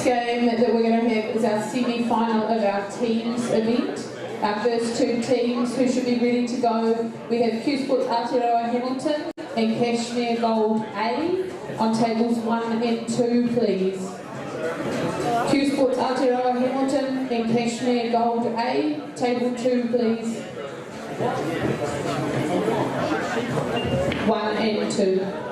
next game that we're going to have is our semi-final of our teams event. Our first two teams who should be ready to go, we have Q Sports Aotearoa Hamilton and Cashmere Gold A on tables 1 and 2, please. Q Sports Aotearoa Hamilton and Cashmere Gold A, table 2, please. 1 and 2.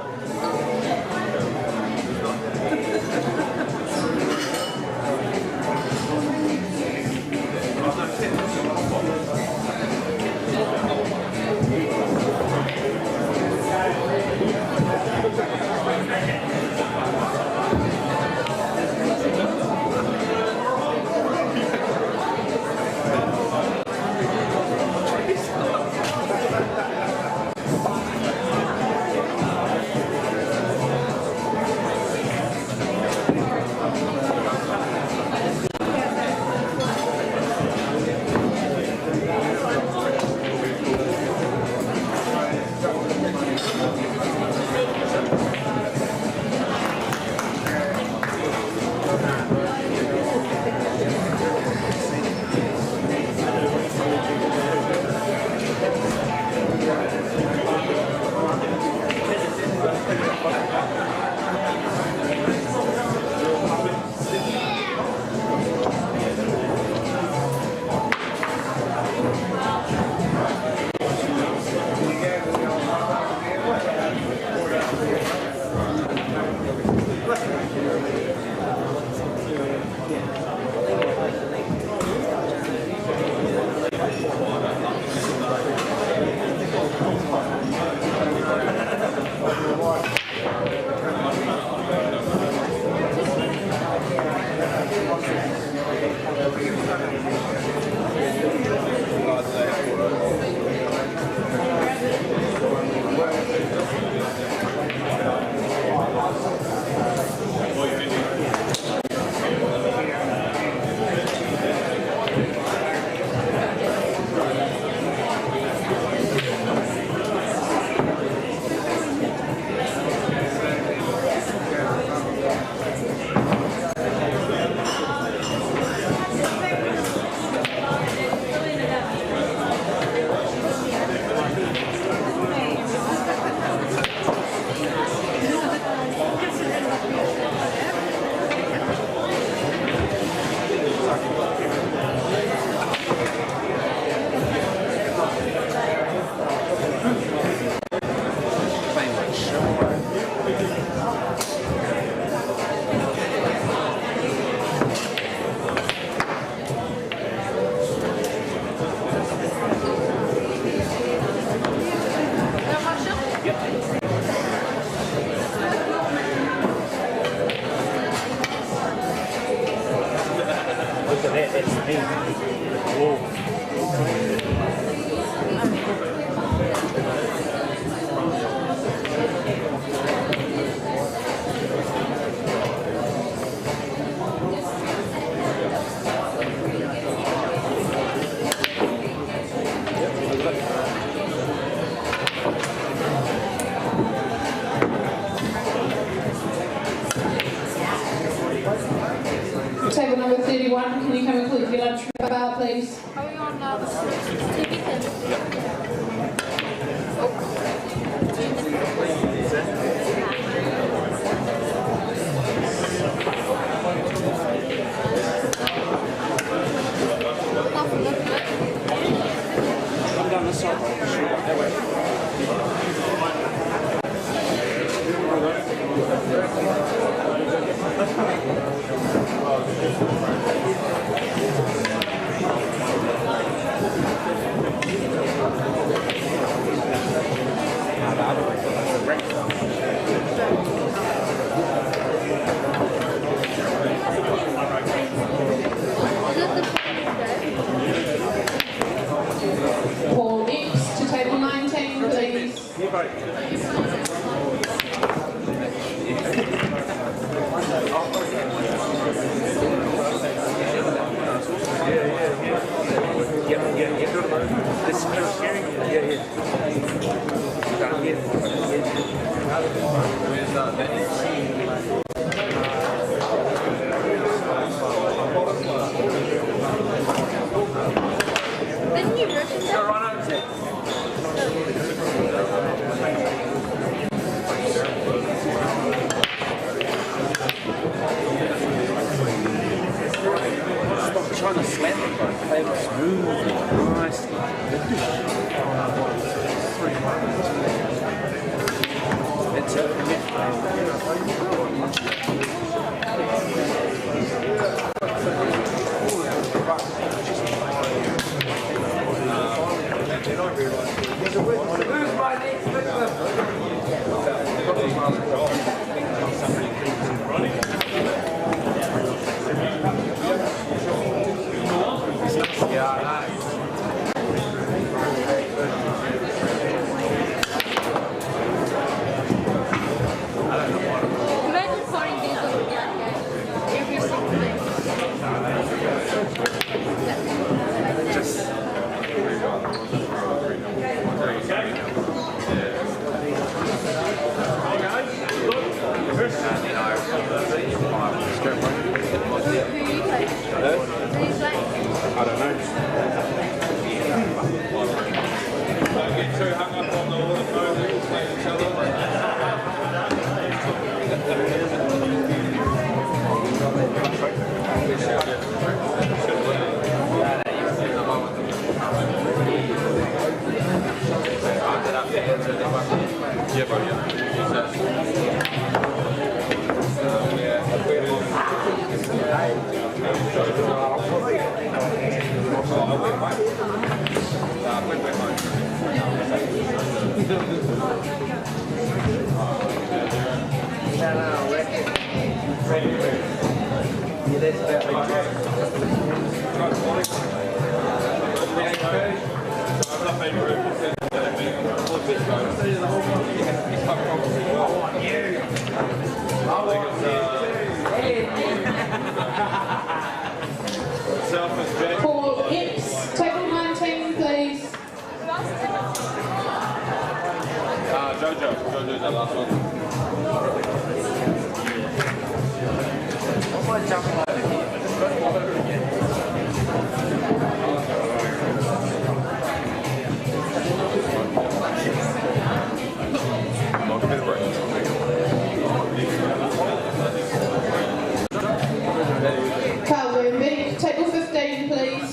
Table number 31, can you come and collect your lunch from the bar, please? Are we on the TV then? Come down this side. That way. Paul X to table 19, please. Nice. It's Imagine pouring these over every single day. Who you play? Who you play? I don't know. Don't get too hung up on the phone with each other. Yeah, bro, For X, table 19, please. Jojo's the last one. Carl, we're moving to table 15, please.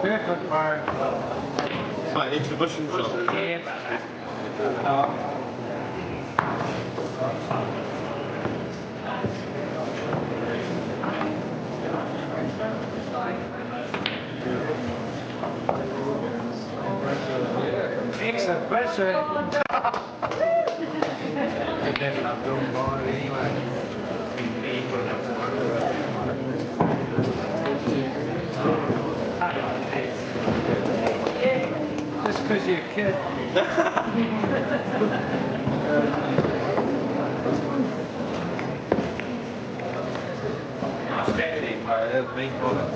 Perfect, Barry. My exhibition shot. Exhibition. Then I'm doing mine anyway. Just because you're a kid. Standing, mate, that's me for it.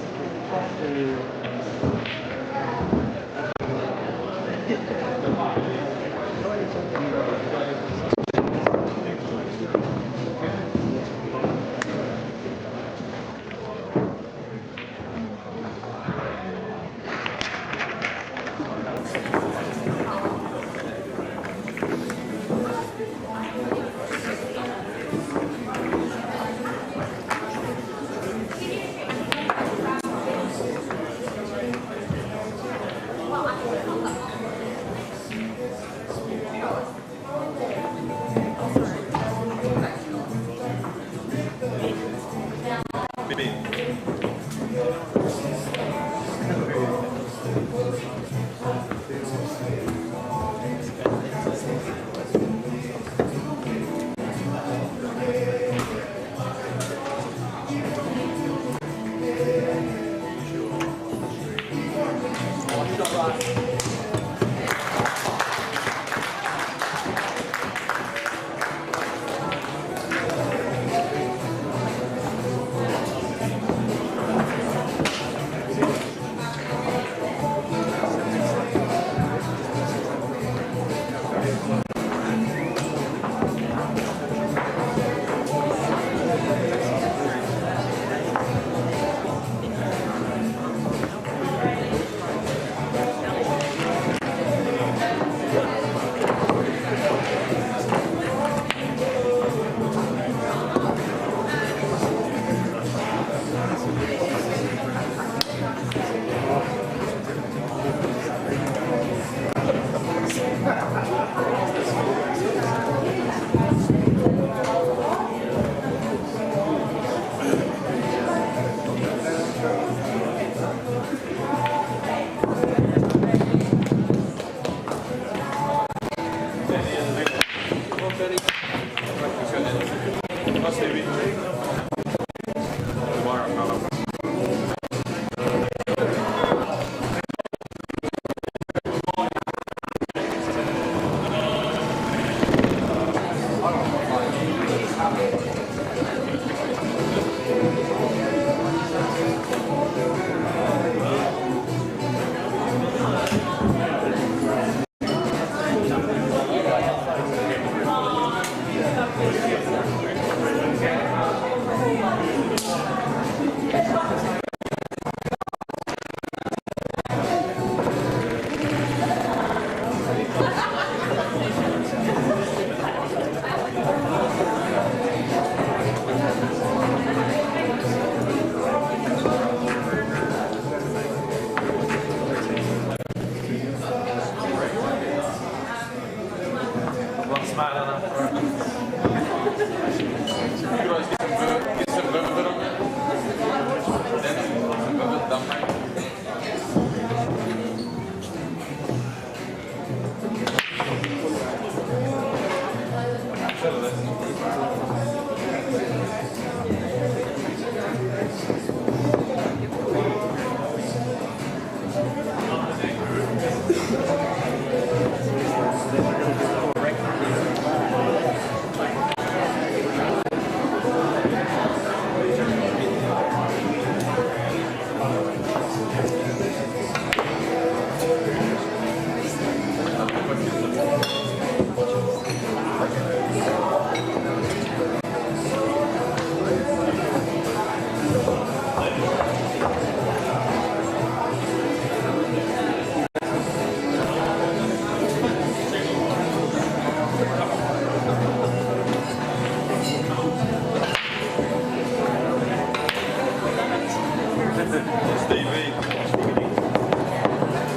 Stevie.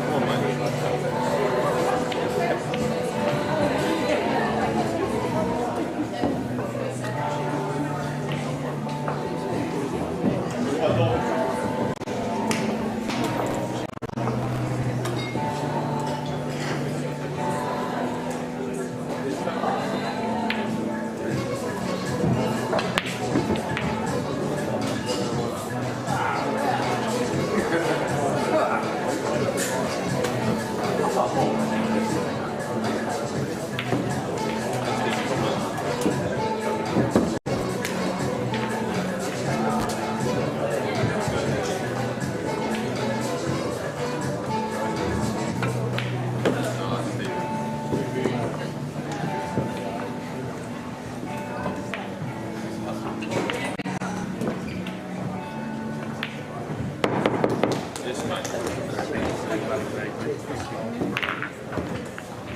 Come on, mate.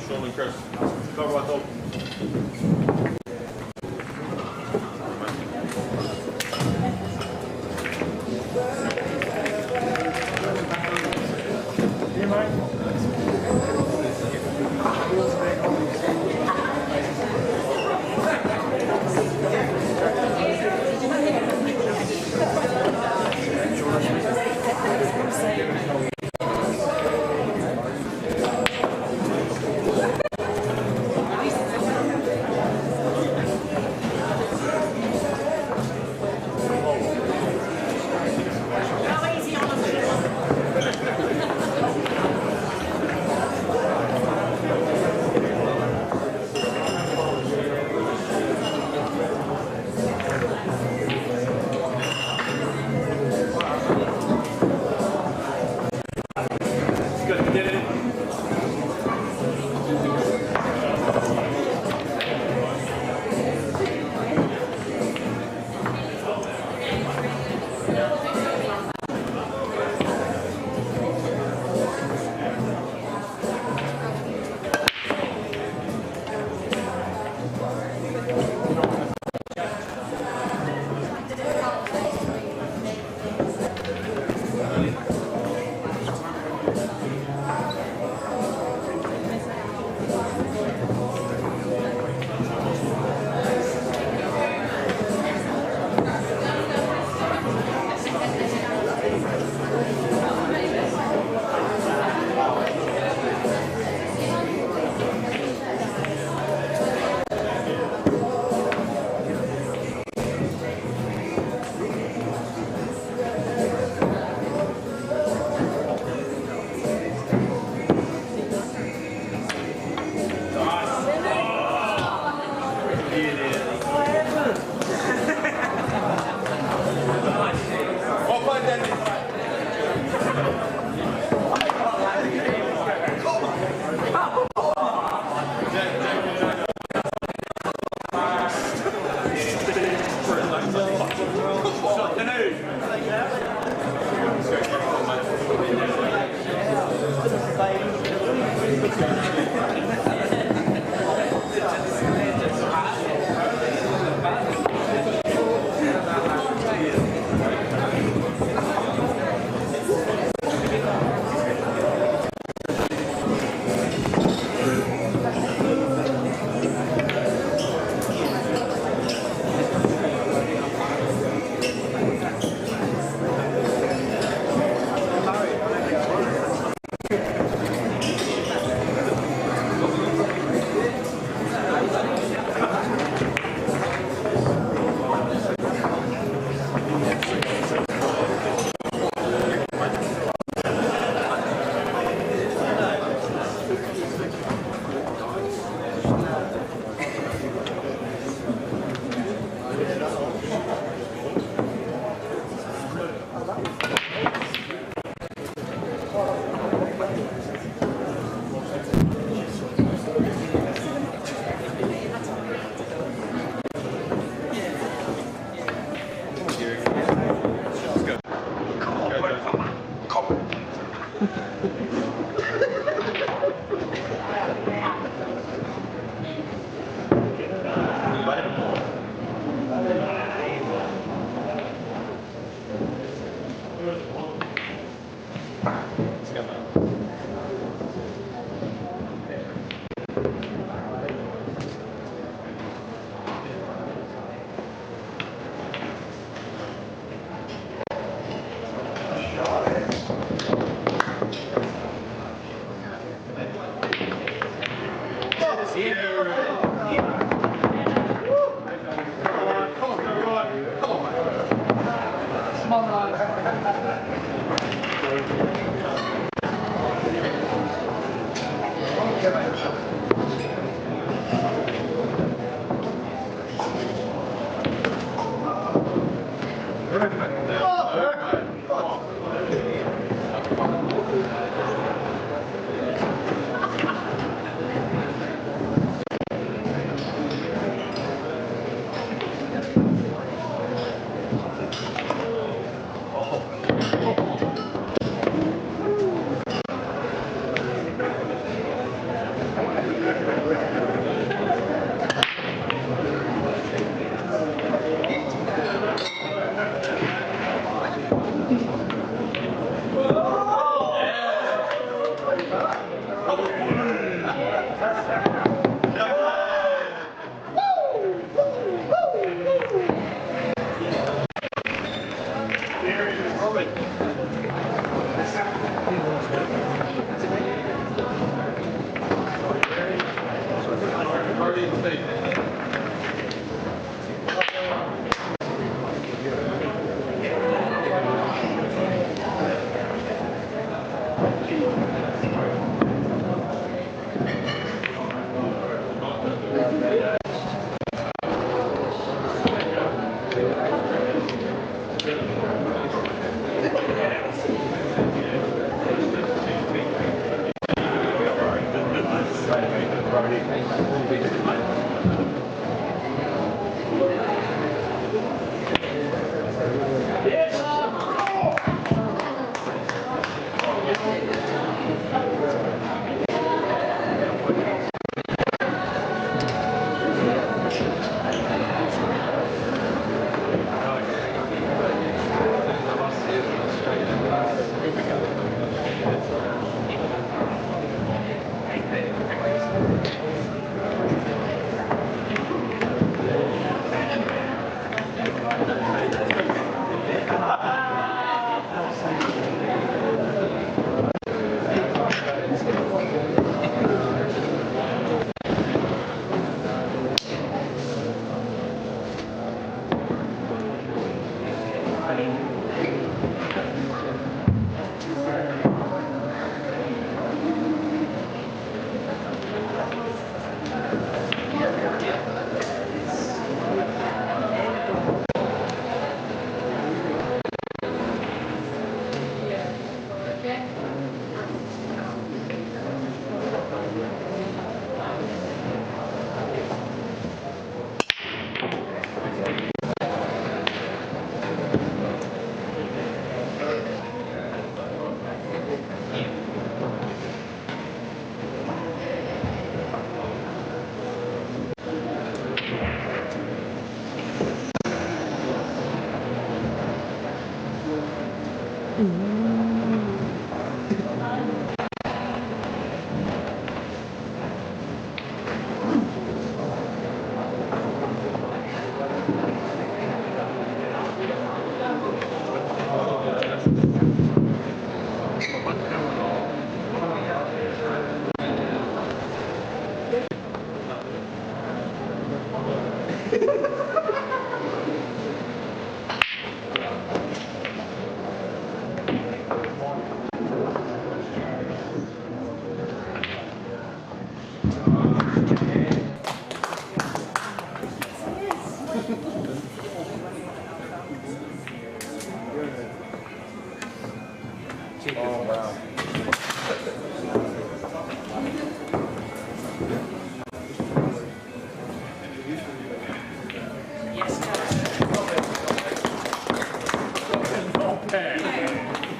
Sean and Chris, cover right up.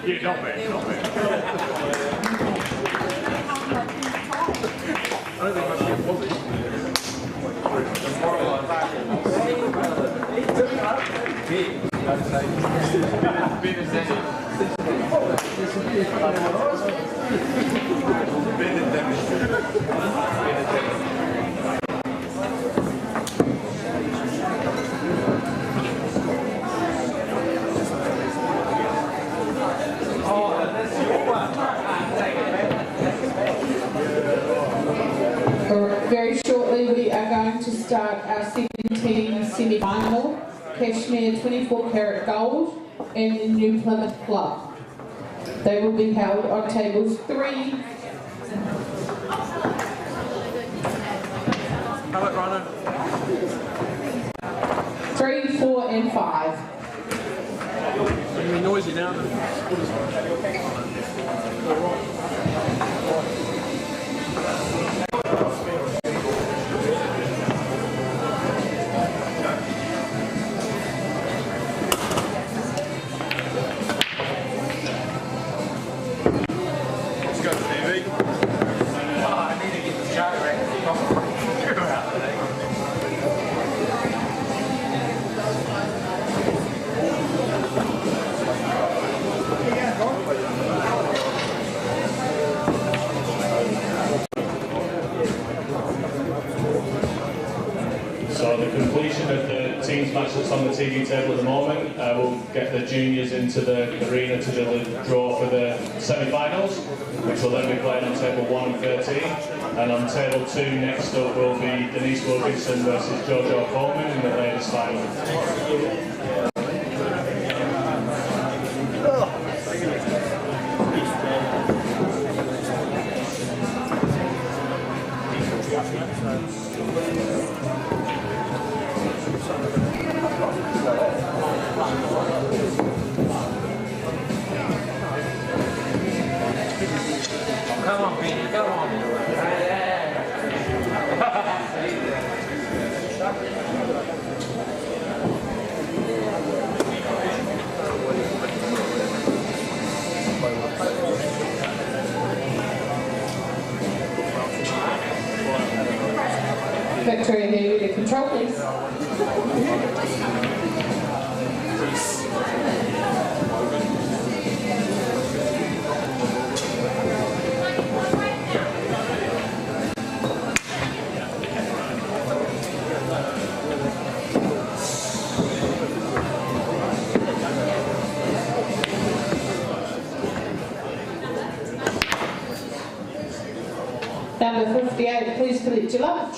Yeah, not bad, not bad. I don't think much of it was it. Very shortly we are going to start our 17 semi-final, Cashmere 24 karat gold and the New Plymouth Club. They will be held on tables 3, How about Rhino? 3, 4 and 5. Making me noisy now. Let's go, Stevie. I need to get the shot right. So the completion of the teams match that's on the TV table at the moment will get the juniors into the arena to do the draw for the semi-finals, which will then be played on table 1 and 13. And on table 2 next up will be Denise Wilkinson versus Jojo Coleman in the ladies final. Come on, Pete, come on. Victoria here with the control, please. Number 58, please collect your lunch.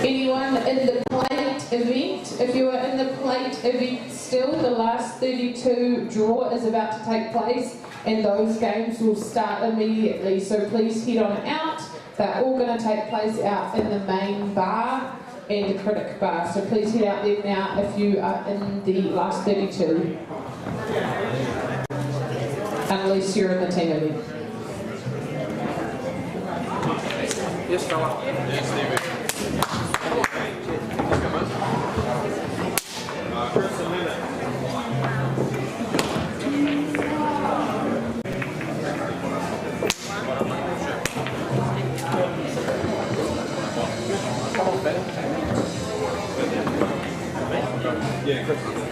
Anyone in the plate event, if you are in the plate event still, the last 32 draw is about to take place and those games will start immediately, so please head on out. They're all going to take place out in the main bar and the critic bar, so please head out there now if you are in the last 32, unless you're in the team event. Yes, fella. Yes, Stevie. Yeah, Christmas.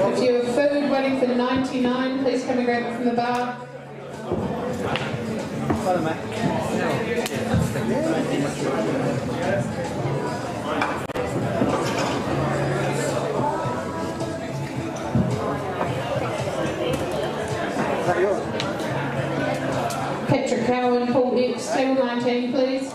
If you have food waiting for 99, please come and grab it from the bar. Patrick Cowan, Paul X, table 19, please.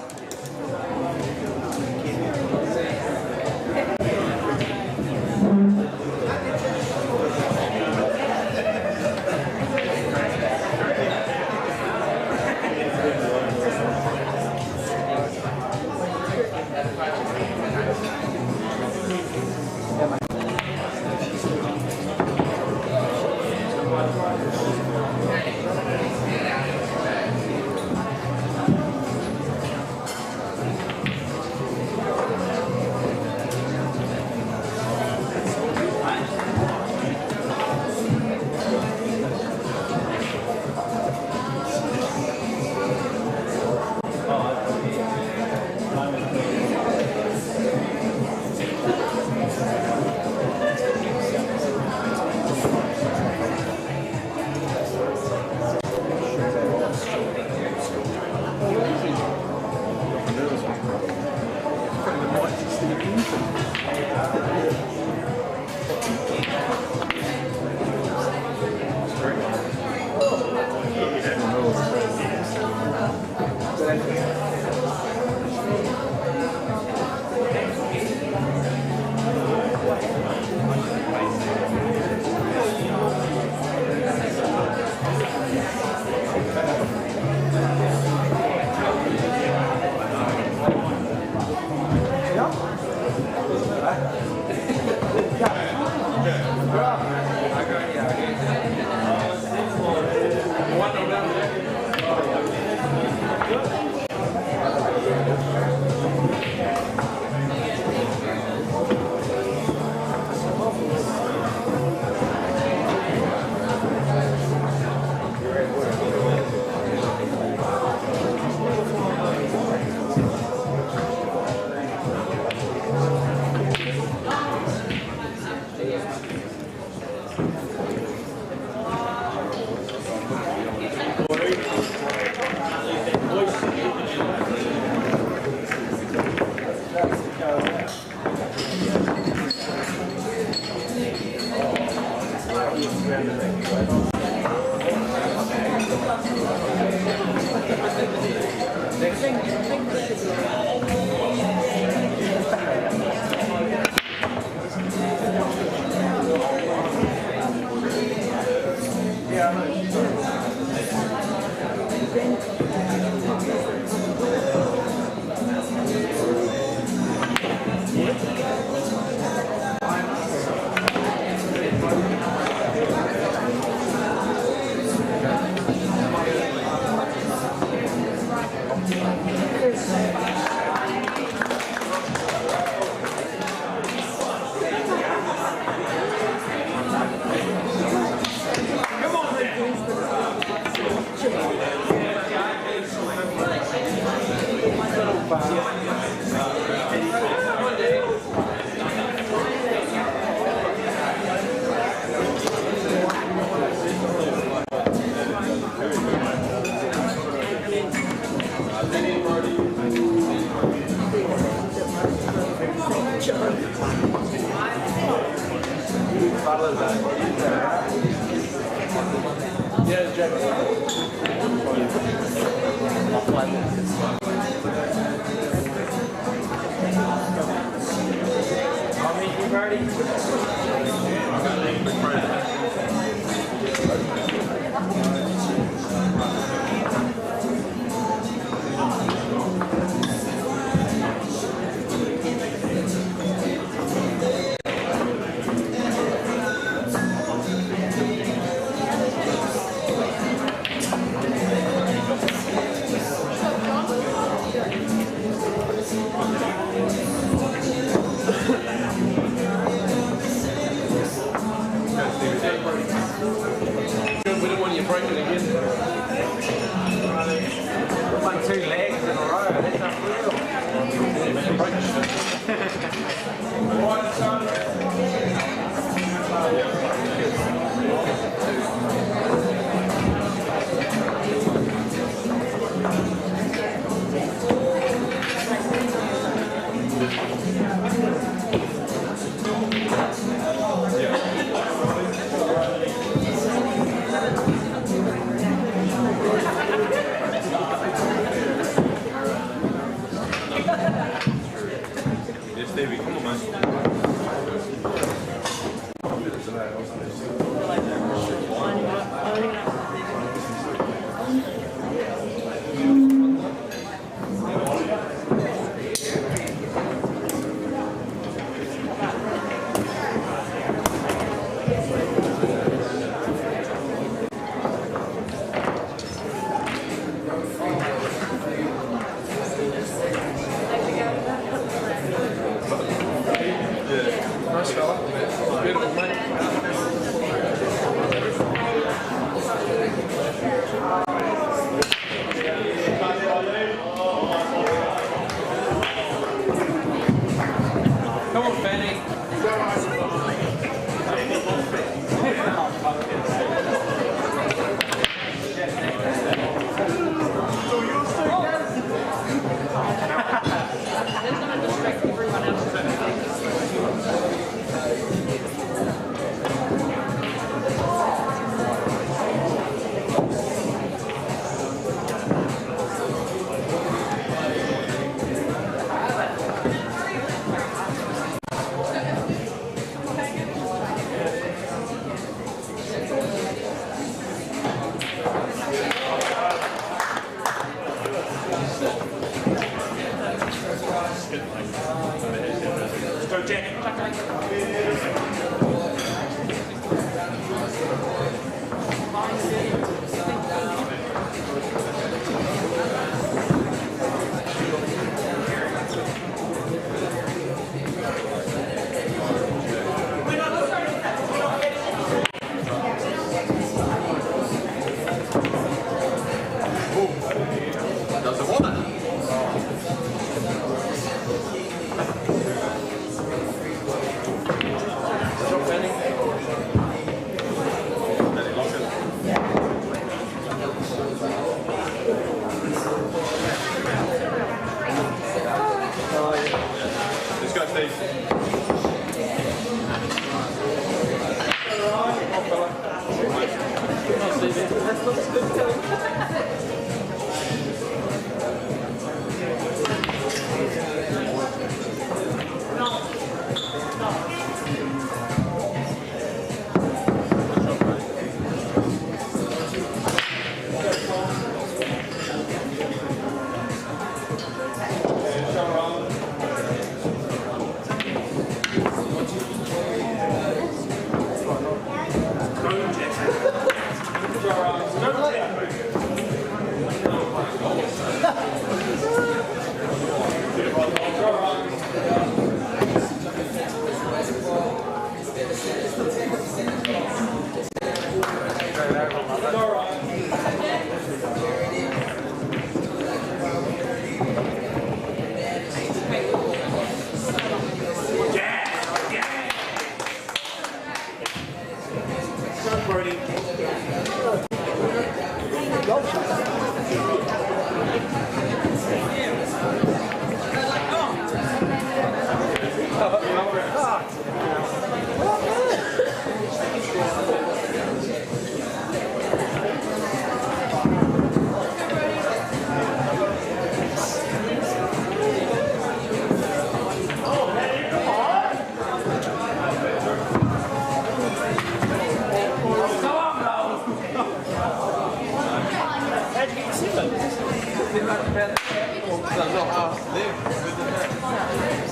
Steve.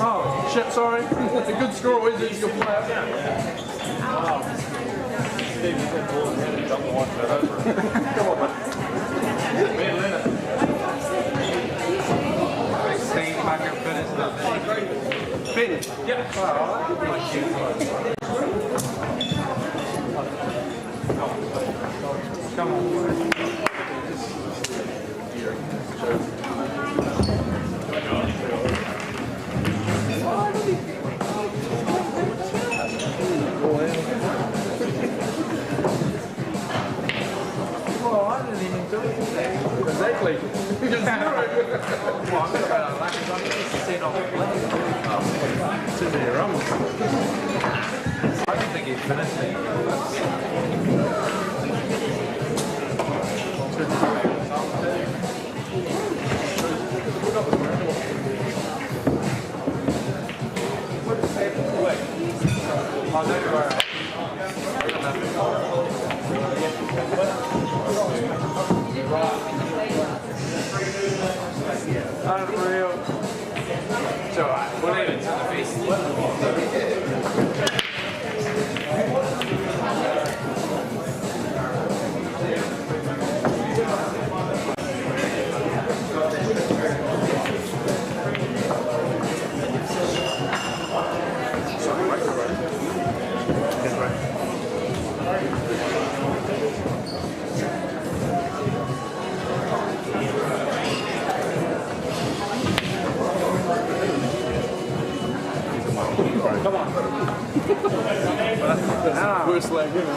Oh, shit, sorry. A good score always is your player. Steve, you can pull his head and jump and watch that over. Come on, man. Me and Leonard. Steve, back and finish that. Bin? Yeah. Come on. Oh, I didn't even do it. Exactly. You just do it. Well, I'm going to go like that because I need to set off the play. It's in there, I don't think he's finished it. Unreal. It's alright, we'll leave it to the beast. Come on. Worst leg, isn't it?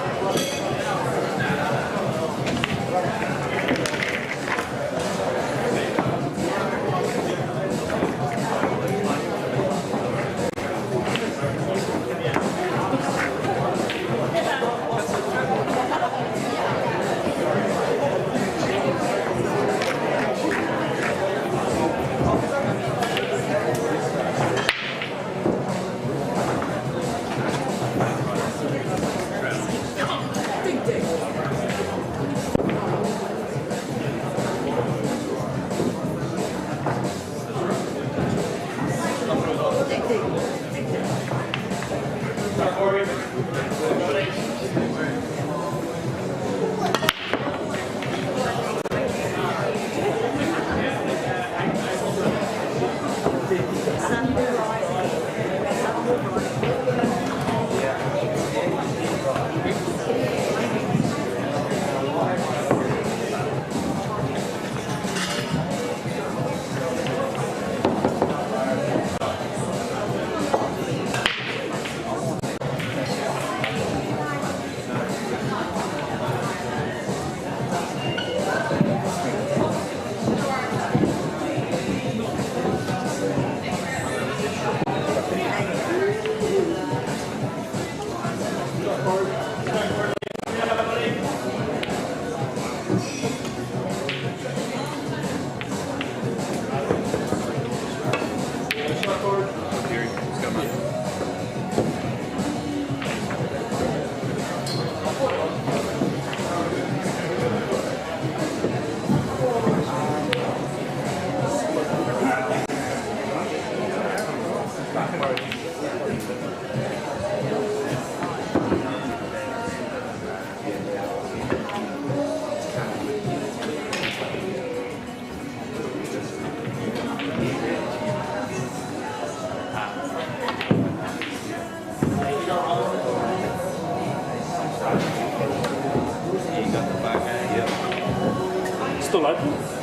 Still open?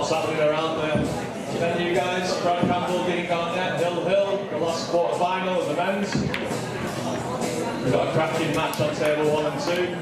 what's happening around the venue, guys. Brad Campbell, Dean Garnett, Hill, the last quarter final of the men's. We've got a cracking match on table 1 and 2.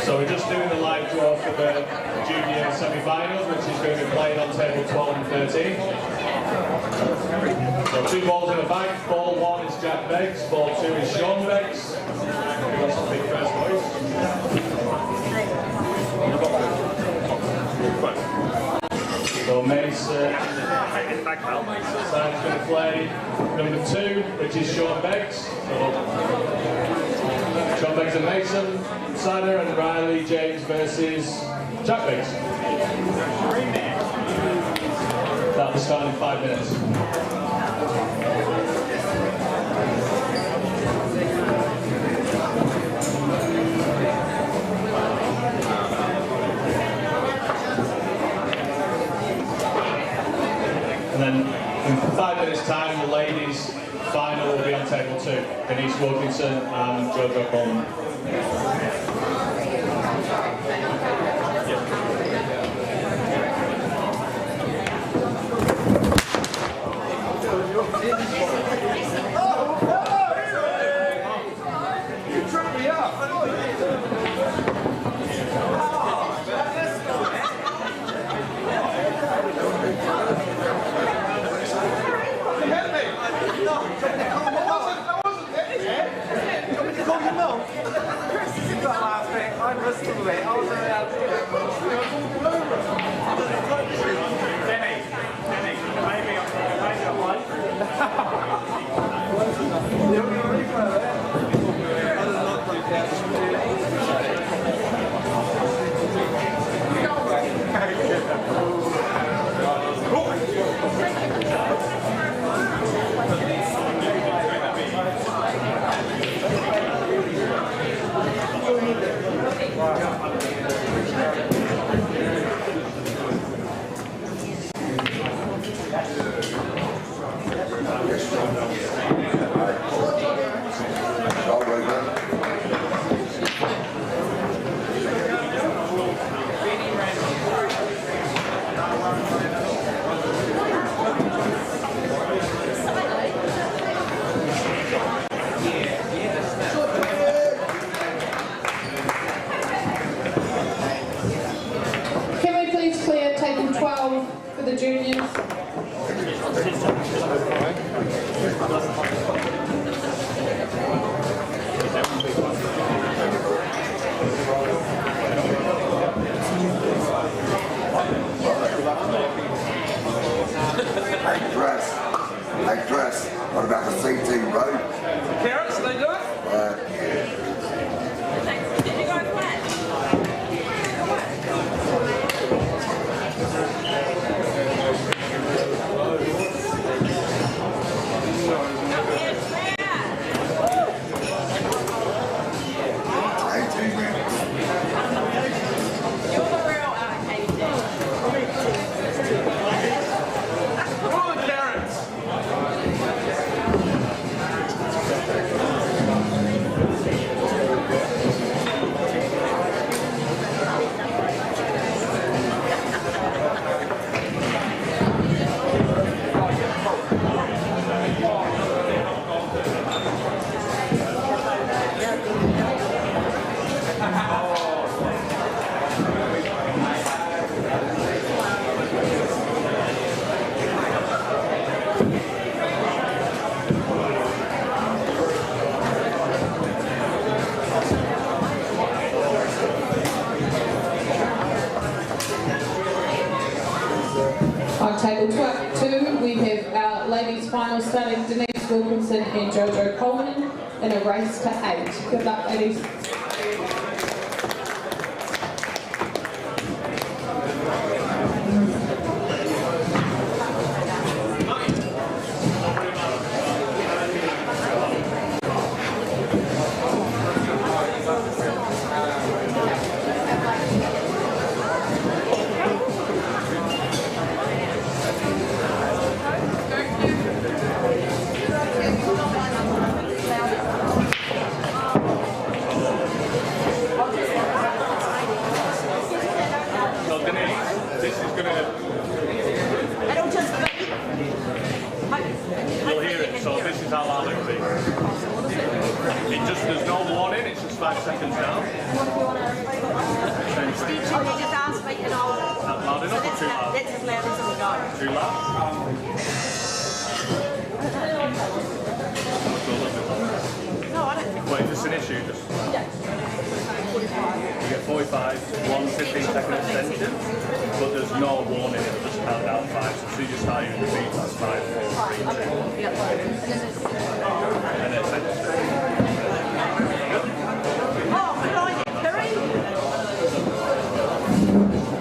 So we're just doing the live draw for the junior semi-finals, which is going to be played on table 12 and 13. So 2 balls in a bag. Ball 1 is Jack Beggs, ball 2 is Sean Beggs. That's the big first voice. So Mason is going to play number 2, which is Sean Beggs. So Sean Beggs and Mason, Sider, and Riley James versus Jack Beggs. That'll be starting in 5 minutes. And then in 5 minutes' time, the ladies' final will be on table 2. Denise Wilkinson and Jojo Coleman. the juniors. Hey Chris, what about the C team, bro? Carrots, they do it? Yeah. Did you go flat? You're the real AD. What are the carrots? On table 2, we have our ladies' final starting Denise Wilkinson and Jojo Coleman in a race to 8. Good luck, ladies. There's no warning, it's just 5 seconds now. Just ask me and I'll... Not loud enough or too loud? That's as loud as it'll go. Too loud? No, I don't think... Wait, is this an issue? Just... You get 45, 1 15-second extension, but there's no warning, it'll just count down 5. So as soon as you start using the beat, that's 5, 4, 3, 2. And then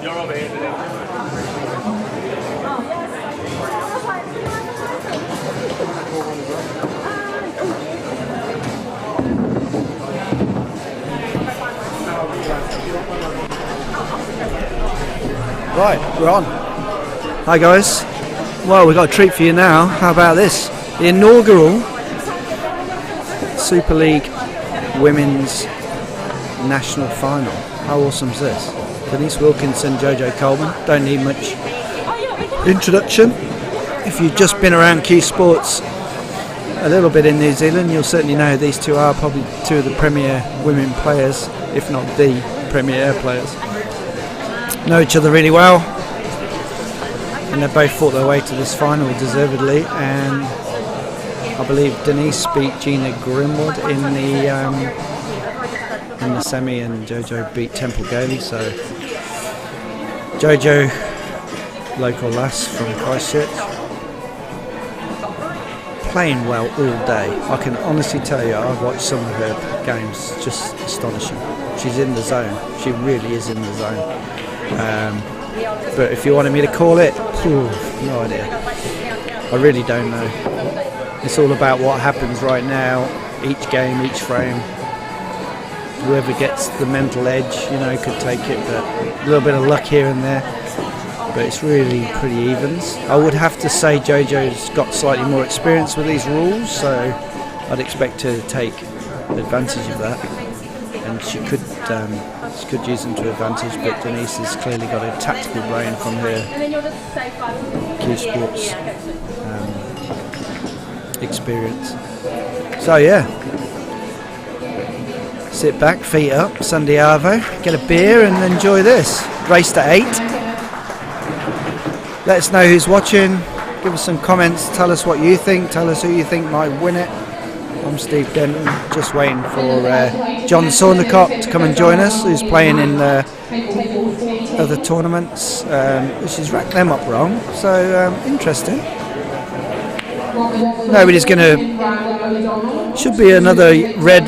you're over here, Denise. Right, we're on. Hi guys. Well, we've got a treat for you now. How about this? The inaugural Super League Women's National Final. How awesome is this? Denise Wilkinson, Jojo Coleman. Don't need much introduction. If you've just been around Q Sports a little bit in New Zealand, you'll certainly know who these two are. Probably two of the premier women players, if not the premier players. Know each other really well, and they both fought their way to this final deservedly. And I believe Denise beat Gina Grimwood in the semi, and Jojo beat Temple Gailey. So Jojo, local lass from Christchurch, playing well all day. I can honestly tell you, I've watched some of her games, just astonishing. She's in the zone. She really is in the zone. But if you wanted me to call it, no idea. I really don't know. It's all about what happens right now, each game, each frame. Whoever gets the mental edge, you know, could take it, but a little bit of luck here and there. But it's really pretty evens. I would have to say Jojo's got slightly more experience with these rules, so I'd expect her to take advantage of that. And she could use them to advantage, but Denise has clearly got a tactical brain from her Q Sports experience. So yeah, sit back, feet up, Sunday Arvo, get a beer and enjoy this. Race to 8. Let us know who's watching. Give us some comments. Tell us what you think. Tell us who you think might win it. I'm Steve Denton, just waiting for John Saundercott to come and join us, who's playing in other tournaments, which has racked them up wrong. So interesting. Nobody's going to. Should be another red.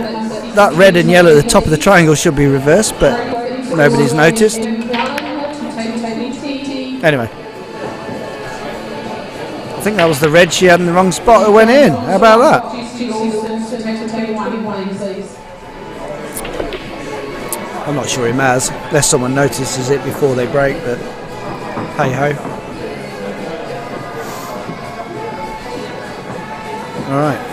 That red and yellow at the top of the triangle should be reversed, but nobody's noticed. Anyway, I think that was the red she had in the wrong spot that went in. How about that? I'm not sure he matters, unless someone notices it before they break, but hey ho. Alright.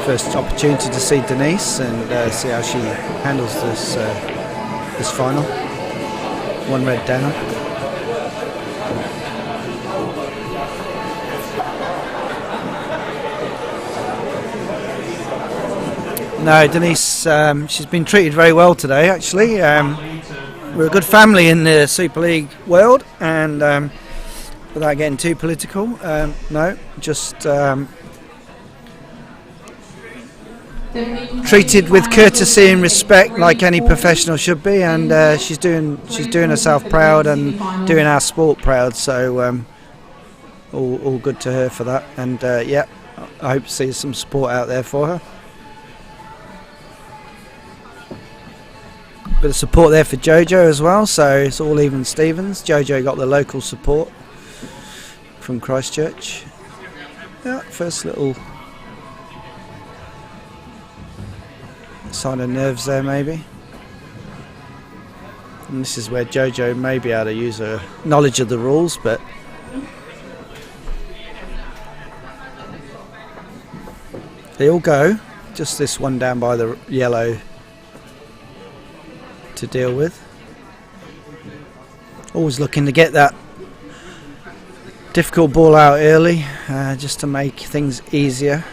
First opportunity to see Denise and see how she handles this final. One red down. No, Denise, she's been treated very well today, actually. We're a good family in the Super League world, and without getting too political, no, just treated with courtesy and respect like any professional should be, and she's doing herself proud and doing our sport proud, so all good to her for that, and yeah, I hope to see some support out there for her. Bit of support there for Jojo as well, so it's all even Stevens. Jojo got the local support from Christchurch. Yeah, first little sign of nerves there maybe. And this is where Jojo may be able to use her knowledge of the rules, but they all go. Just this one down by the yellow to deal with. Always looking to get that difficult ball out early, just to make things easier.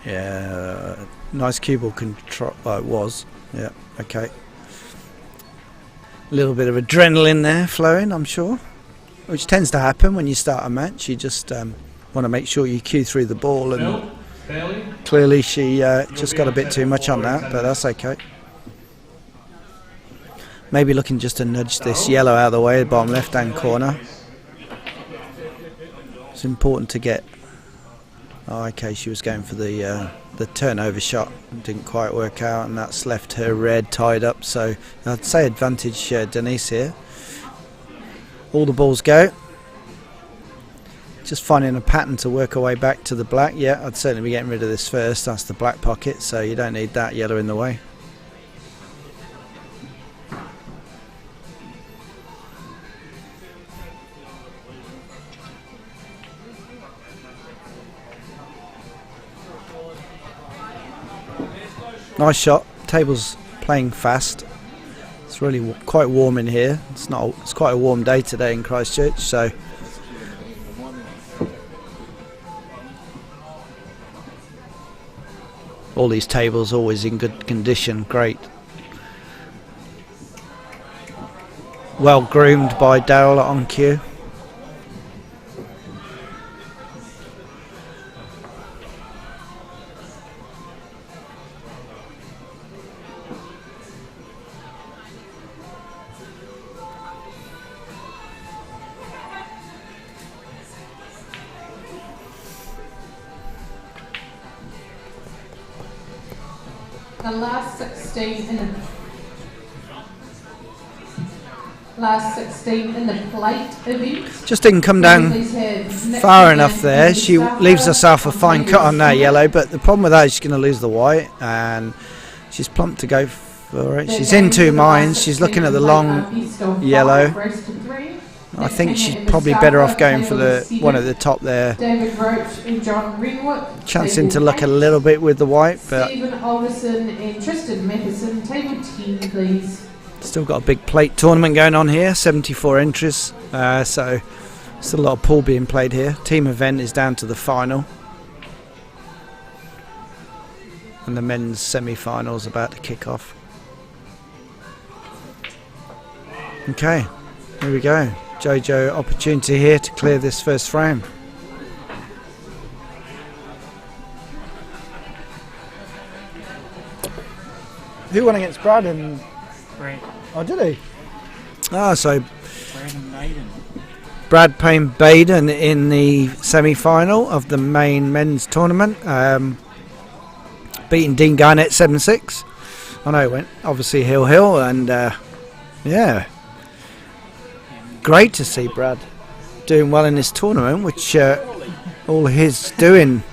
Yeah, nice cue ball control. Oh, it was. Yeah, okay. A little bit of adrenaline there flowing, I'm sure, which tends to happen when you start a match. You just want to make sure you cue through the ball, and clearly she just got a bit too much on that, but that's okay. Maybe looking just to nudge this yellow out of the way, bottom left hand corner. It's important to get. Oh, okay, she was going for the turnover shot, didn't quite work out, and that's left her red tied up, so I'd say advantage Denise here. All the balls go. Just finding a pattern to work our way back to the black. Yeah, I'd certainly be getting rid of this first. That's the black pocket, so you don't need that yellow in the way. Nice shot. Table's playing fast. It's really quite warm in here. It's quite a warm day today in Christchurch, so all these tables always in good condition. Great. Well groomed by Daryl on cue. The last 16 in the plate event. Just didn't come down far enough there. She leaves herself a fine cut on that yellow, but the problem with that is she's going to lose the white, and she's plumped to go for it. She's in two minds. She's looking at the long yellow. I think she's probably better off going for the one at the top there. Chancing to look a little bit with the white, but still got a big plate tournament going on here. 74 entries, so still a lot of pool being played here. Team event is down to the final. and the men's semi-finals about to kick off. Okay, here we go. Jojo opportunity here to clear this first frame. Who won against Brad and... Brad. Oh, did he? Ah, so Brad and Maiden. Brad playing Baden in the semi-final of the main men's tournament, beating Dean Garnett 7-6. I know it went obviously Hill, and yeah, great to see Brad doing well in this tournament, which all his doing.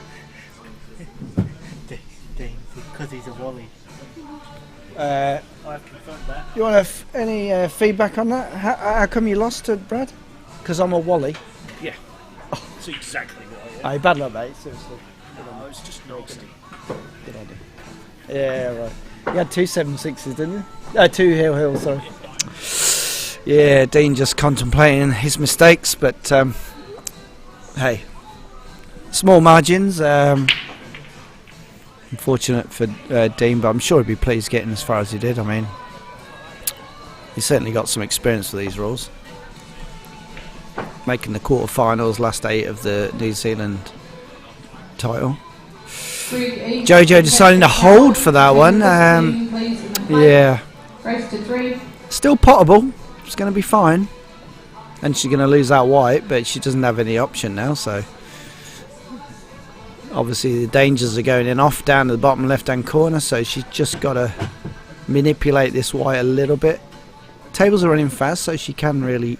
Because he's a Wally. I've confirmed that. You want any feedback on that? How come you lost to Brad? Because I'm a Wally. Yeah. That's exactly what I am. Aye, bad luck, mate. Seriously. No, it's just nasty. Good idea. Yeah, right. You had 2 7-6s, didn't you? 2 Hill, sorry. Yeah, Dean just contemplating his mistakes, but hey, small margins. Unfortunate for Dean, but I'm sure he'd be pleased getting as far as he did. I mean, he's certainly got some experience with these rules. Making the quarterfinals, last 8 of the New Zealand title. Jojo deciding to hold for that one. Yeah. Still potable. It's going to be fine. And she's going to lose that white, but she doesn't have any option now, so. Obviously the dangers are going in off down to the bottom left hand corner, so she's just got to manipulate this white a little bit. Tables are running fast, so she can really,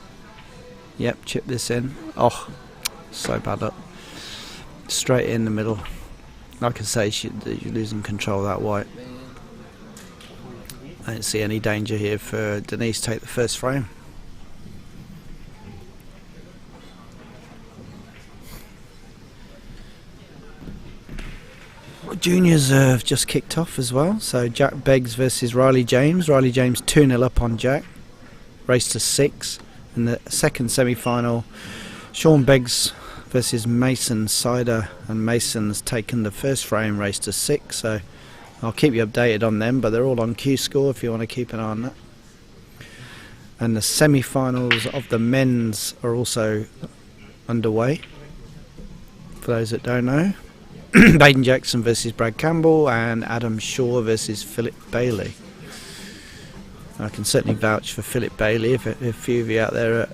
yep, chip this in. Oh, so bad luck. Straight in the middle. Like I say, you're losing control of that white. I don't see any danger here for Denise to take the first frame. Juniors have just kicked off as well, so Jack Beggs versus Riley James. Riley James 2-0 up on Jack, race to 6. In the second semi-final, Sean Beggs versus Mason Sider, and Mason's taken the first frame, race to 6, so I'll keep you updated on them, but they're all on Q Score if you want to keep an eye on that. And the semi-finals of the men's are also underway, for those that don't know. Baden Jackson versus Brad Campbell, and Adam Shaw versus Philip Bailey. I can certainly vouch for Philip Bailey if a few of you out there are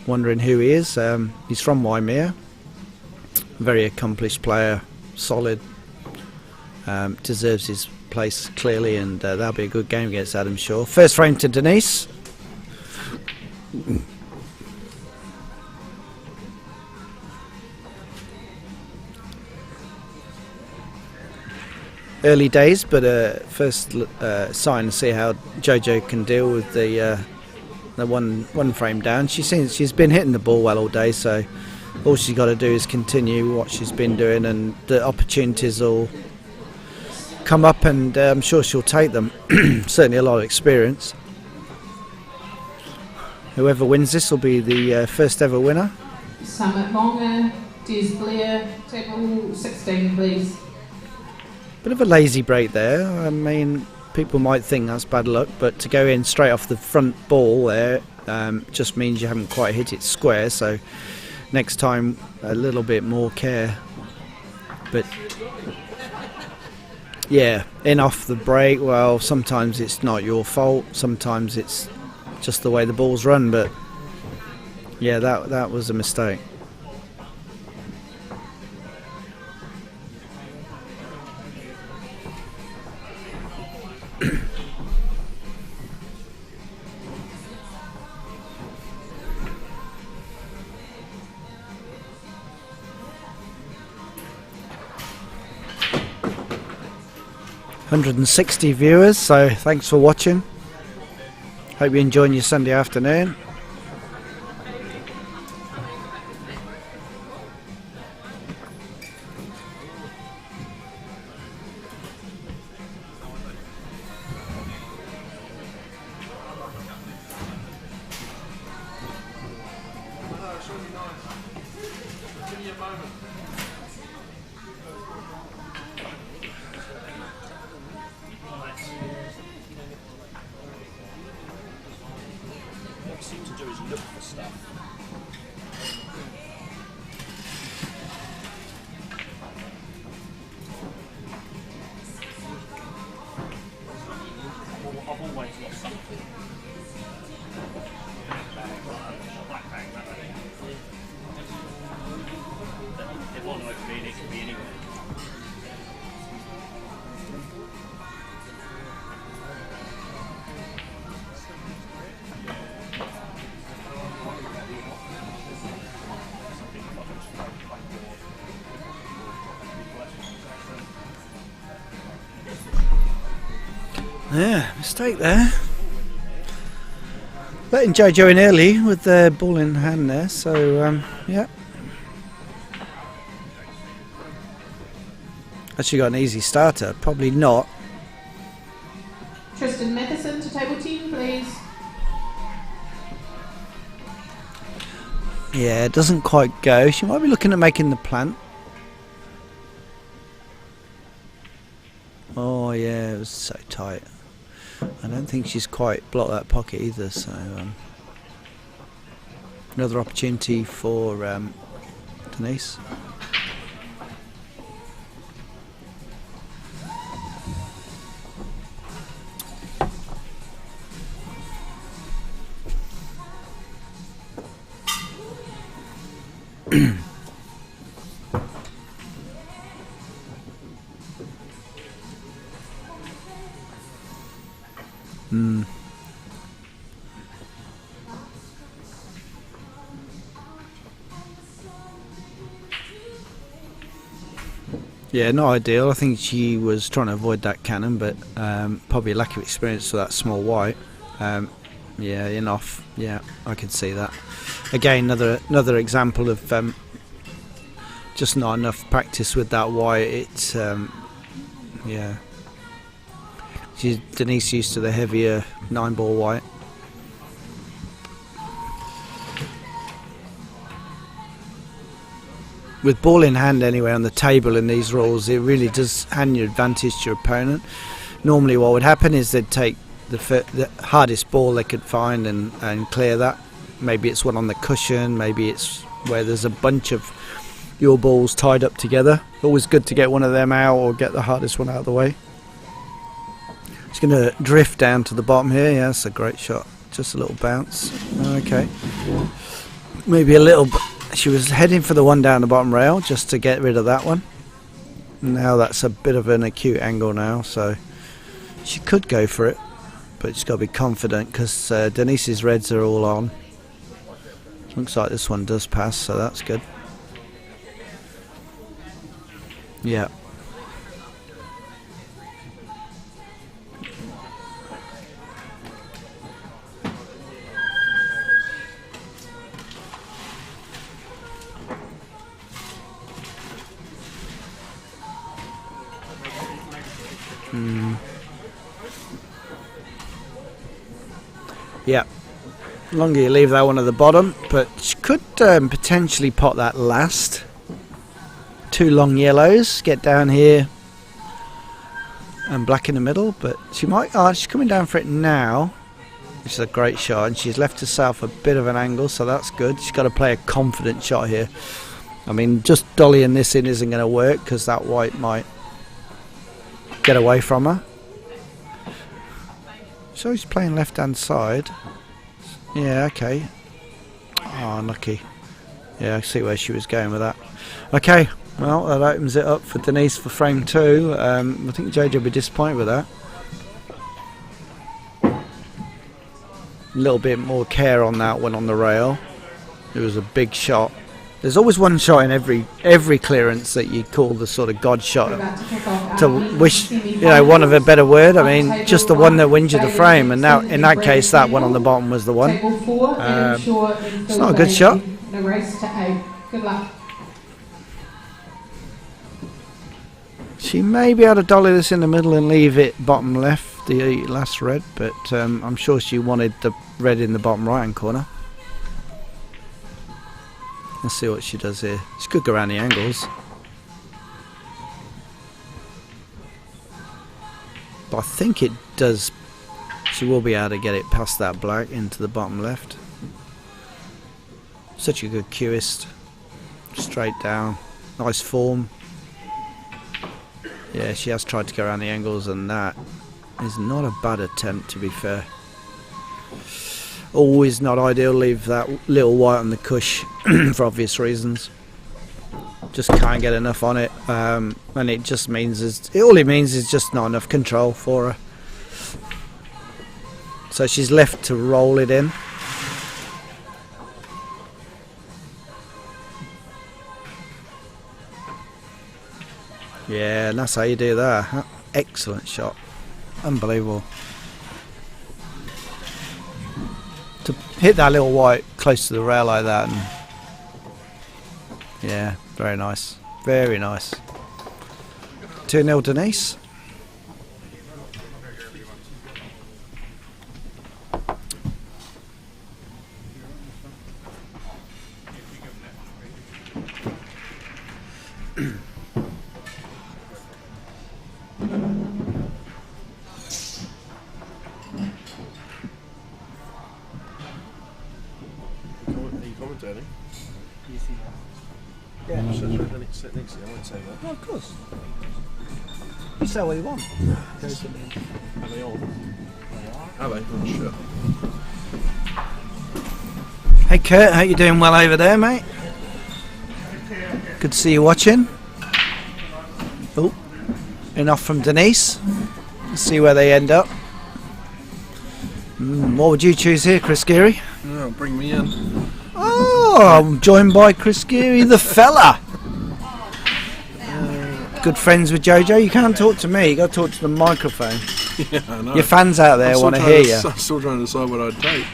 wondering who he is. He's from Waimea, very accomplished player, solid, deserves his place clearly, and that'll be a good game against Adam Shaw. First frame to Denise. Early days, but first sign to see how Jojo can deal with the one frame down. She's been hitting the ball well all day, so all she's got to do is continue what she's been doing, and the opportunities will come up, and I'm sure she'll take them. Certainly a lot of experience. Whoever wins this will be the first ever winner. Summit Longa, Des Blair, table 16 please. Bit of a lazy break there. I mean, people might think that's bad luck, but to go in straight off the front ball there just means you haven't quite hit it square, so next time a little bit more care. But yeah, in off the break, well, sometimes it's not your fault, sometimes it's just the way the ball's run, but yeah, that was a mistake. $160 viewers, so thanks for watching. Hope you're enjoying your Sunday afternoon. Yeah, mistake there. Letting Jojo in early with the ball in hand there, so yeah. Actually got an easy starter, probably not. Tristan Matheson to table 10, please. Yeah, it doesn't quite go. She might be looking at making the plant. Oh yeah, it was so tight. I don't think she's quite blocked that pocket either, so another opportunity for Denise. Yeah, not ideal. I think she was trying to avoid that cannon, but probably a lack of experience with that small white. Yeah, enough. Yeah, I can see that. Again, another example of just not enough practice with that white. It's yeah. Denise used to the heavier 9-ball white. With ball in hand anyway on the table in these rules, it really does hand your advantage to your opponent. Normally what would happen is they'd take the hardest ball they could find and clear that. Maybe it's one on the cushion, maybe it's where there's a bunch of your balls tied up together. Always good to get one of them out or get the hardest one out of the way. It's going to drift down to the bottom here. Yeah, that's a great shot. Just a little bounce. Okay. Maybe a little... She was heading for the one down the bottom rail just to get rid of that one. Now that's a bit of an acute angle now, so she could go for it, but she's got to be confident because Denise's reds are all on. Looks like this one does pass, so that's good. Yeah. Yeah, longer you leave that one at the bottom, but she could potentially pot that last. 2 long yellows, get down here and black in the middle, but she might, she's coming down for it now, which is a great shot, and she's left herself a bit of an angle, so that's good. She's got to play a confident shot here. I mean, just dollying this in isn't going to work because that white might get away from her. So he's playing left hand side. Yeah, okay. Oh, unlucky. Yeah, I see where she was going with that. Okay, well, that opens it up for Denise for frame 2. I think JJ will be disappointed with that. A little bit more care on that one on the rail. It was a big shot. There's always one shot in every clearance that you call the sort of God shot. To wish, one of a better word. I mean, just the one that wins you the frame. And now, in that case, that one on the bottom was the one. It's not a good shot. Good luck. She may be able to dolly this in the middle and leave it bottom left, the last red. But I'm sure she wanted the red in the bottom right hand corner. Let's see what she does here. She could go around the angles. But I think it does. She will be able to get it past that black into the bottom left. Such a good cueist. Straight down. Nice form. Yeah, she has tried to go around the angles, and that is not a bad attempt, to be fair. Always not ideal, leave that little white on the cush for obvious reasons. Just can't get enough on it, and it just means all it means is just not enough control for her. So she's left to roll it in. Yeah, and that's how you do that. Excellent shot. Unbelievable. To hit that little white close to the rail like that. And yeah, very nice. Very nice. 2-0 Denise. Commentating? Yeah. Sit next to you, I won't say that. Oh, of course. You say what you want. Are they on? Are they? Oh, sure. Hey Kurt, how you doing? Well over there, mate? Good to see you watching. Oh, enough from Denise. Let's see where they end up. What would you choose here, Chris Geary? Oh, bring me in. Oh, I'm joined by Chris Geary, the fella. Good friends with Jojo. You can't talk to me. You got to talk to the microphone. Yeah, I know. Your fans out there want to hear you. I'm still trying to decide what I'd take.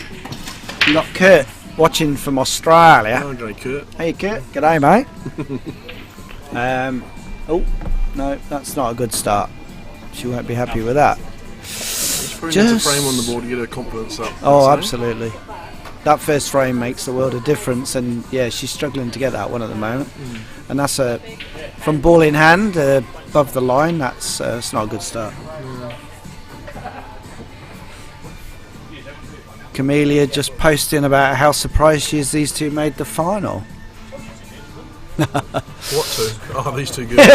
You got Kurt watching from Australia. Oh, okay, Kurt. Hey Kurt, g'day mate. Oh no, that's not a good start. She won't be happy with that. She probably needs a frame on the board to get her confidence up. Oh, absolutely. That first frame makes the world of difference, and yeah, she's struggling to get that one at the moment. And that's from ball in hand above the line. That's it's not a good start. Camellia just posting about how surprised she is these two made the final. What two? Oh, these two girls.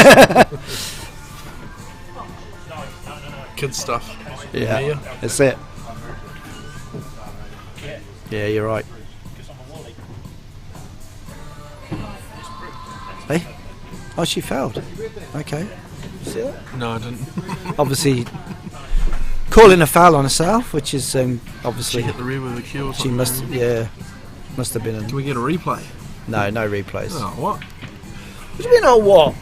Kid stuff. Yeah, that's it. Yeah, you're right. Hey? Oh, she failed. Okay. See that? No, I didn't. Obviously, calling a foul on herself, which is obviously. She hit the rear with a cue or something. She must have been. Can we get a replay? No replays. Oh, what? What do you mean, oh, what?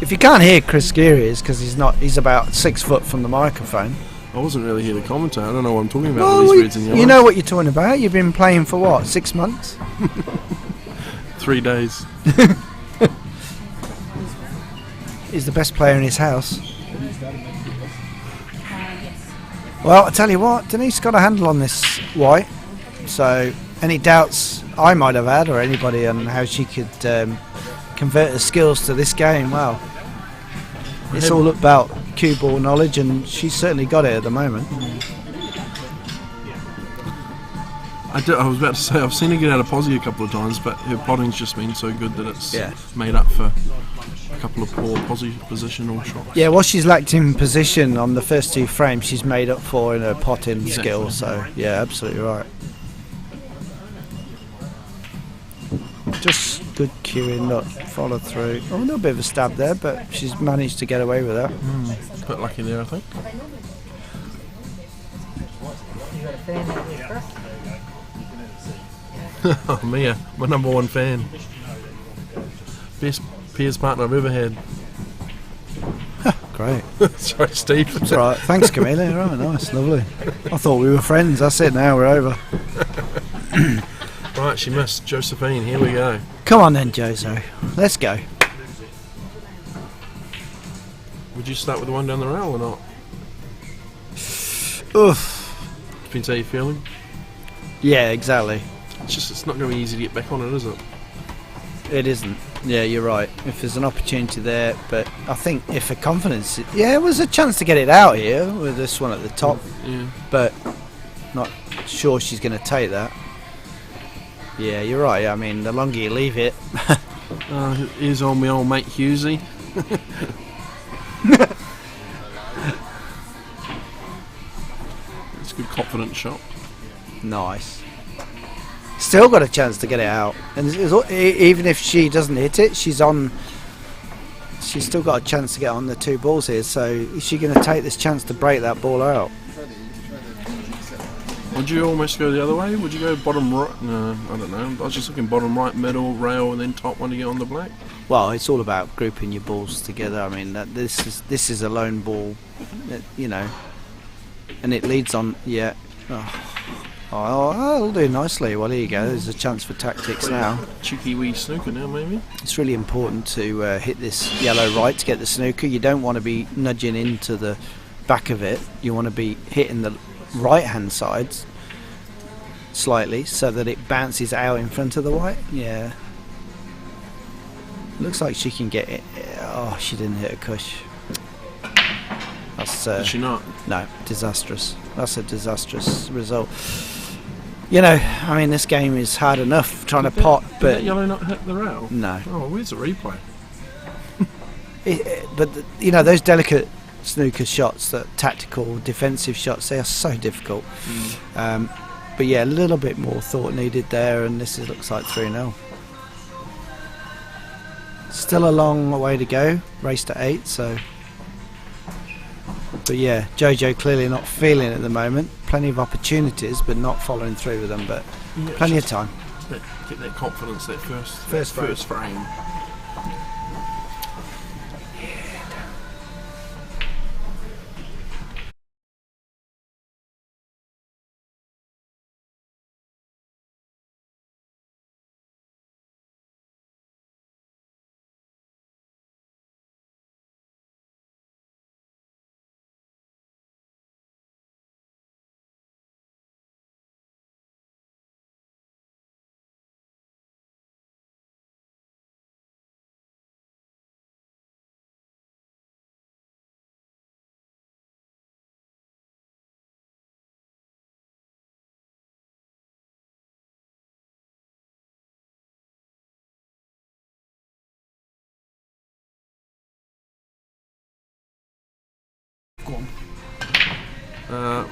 If you can't hear Chris Geary, it's because he's about 6 foot from the microphone. I wasn't really here to commentate. I don't know what I'm talking about. Well, With these reds and yellows. you know what you're talking about. You've been playing for what, 6 months? 3 days. He's the best player in his house. Well, I tell you what, Denise got a handle on this white. So any doubts I might have had, or anybody, on how she could convert her skills to this game, well, it's all about cue ball knowledge, and she's certainly got it at the moment. I was about to say, I've seen her get out of posse a couple of times, but her potting's just been so good that it's made up for a couple of poor positional shots. Yeah, what she's lacked in position on the first 2 frames, she's made up for in her potting skill. So yeah, absolutely right. Just good cueing, look, follow through. Oh, a little bit of a stab there, but she's managed to get away with that. A bit lucky there, I think. Oh, Mia, my #1 fan. Best Piers partner I've ever had. Great. Sorry, Steve. It's alright. Thanks, Camilla. Right, nice, lovely. I thought we were friends. That's it now, we're over. Right, she missed. Josephine, here we go. Come on then, Jozo. Let's go. Would you start with the one down the rail or not? Oof. Depends how you're feeling. Yeah, exactly. It's not going to be easy to get back on it, is it? It isn't. Yeah, you're right. If there's an opportunity there, but I think if her confidence... Yeah, it was a chance to get it out here with this one at the top. Yeah. But not sure she's going to take that. Yeah, you're right. I mean, the longer you leave it... Here's my old mate Husey. It's a good confident shot. Nice. Still got a chance to get it out, and even if she doesn't hit it, she's still got a chance to get on the 2 balls here. So is she going to take this chance to break that ball out? Would you almost go the other way? Would you go bottom right? No, I don't know. I was just looking bottom right, middle, rail, and then top one to get on the black. Well, it's all about grouping your balls together. I mean, this is a lone ball, you know, and it leads on. Yeah. Oh, that'll do nicely. Well, here you go. There's a chance for tactics now. Cheeky wee snooker now, maybe. It's really important to hit this yellow right to get the snooker. You don't want to be nudging into the back of it. You want to be hitting the right-hand side slightly so that it bounces out in front of the white. Yeah. Looks like she can get it. Oh, she didn't hit a cush. That's, Did she not? No, disastrous. That's a disastrous result. You know, I mean, this game is hard enough trying to pot, Did but that yellow not hit the rail? no. Oh, where's the replay? But you know, those delicate snooker shots, that tactical defensive shots, they are so difficult. But yeah, a little bit more thought needed there, and looks like 3-0. Still a long way to go, race to 8, so. But yeah, Jojo clearly not feeling it at the moment. Plenty of opportunities, but not following through with them. But Yeah, plenty of time. Get that confidence, that First frame.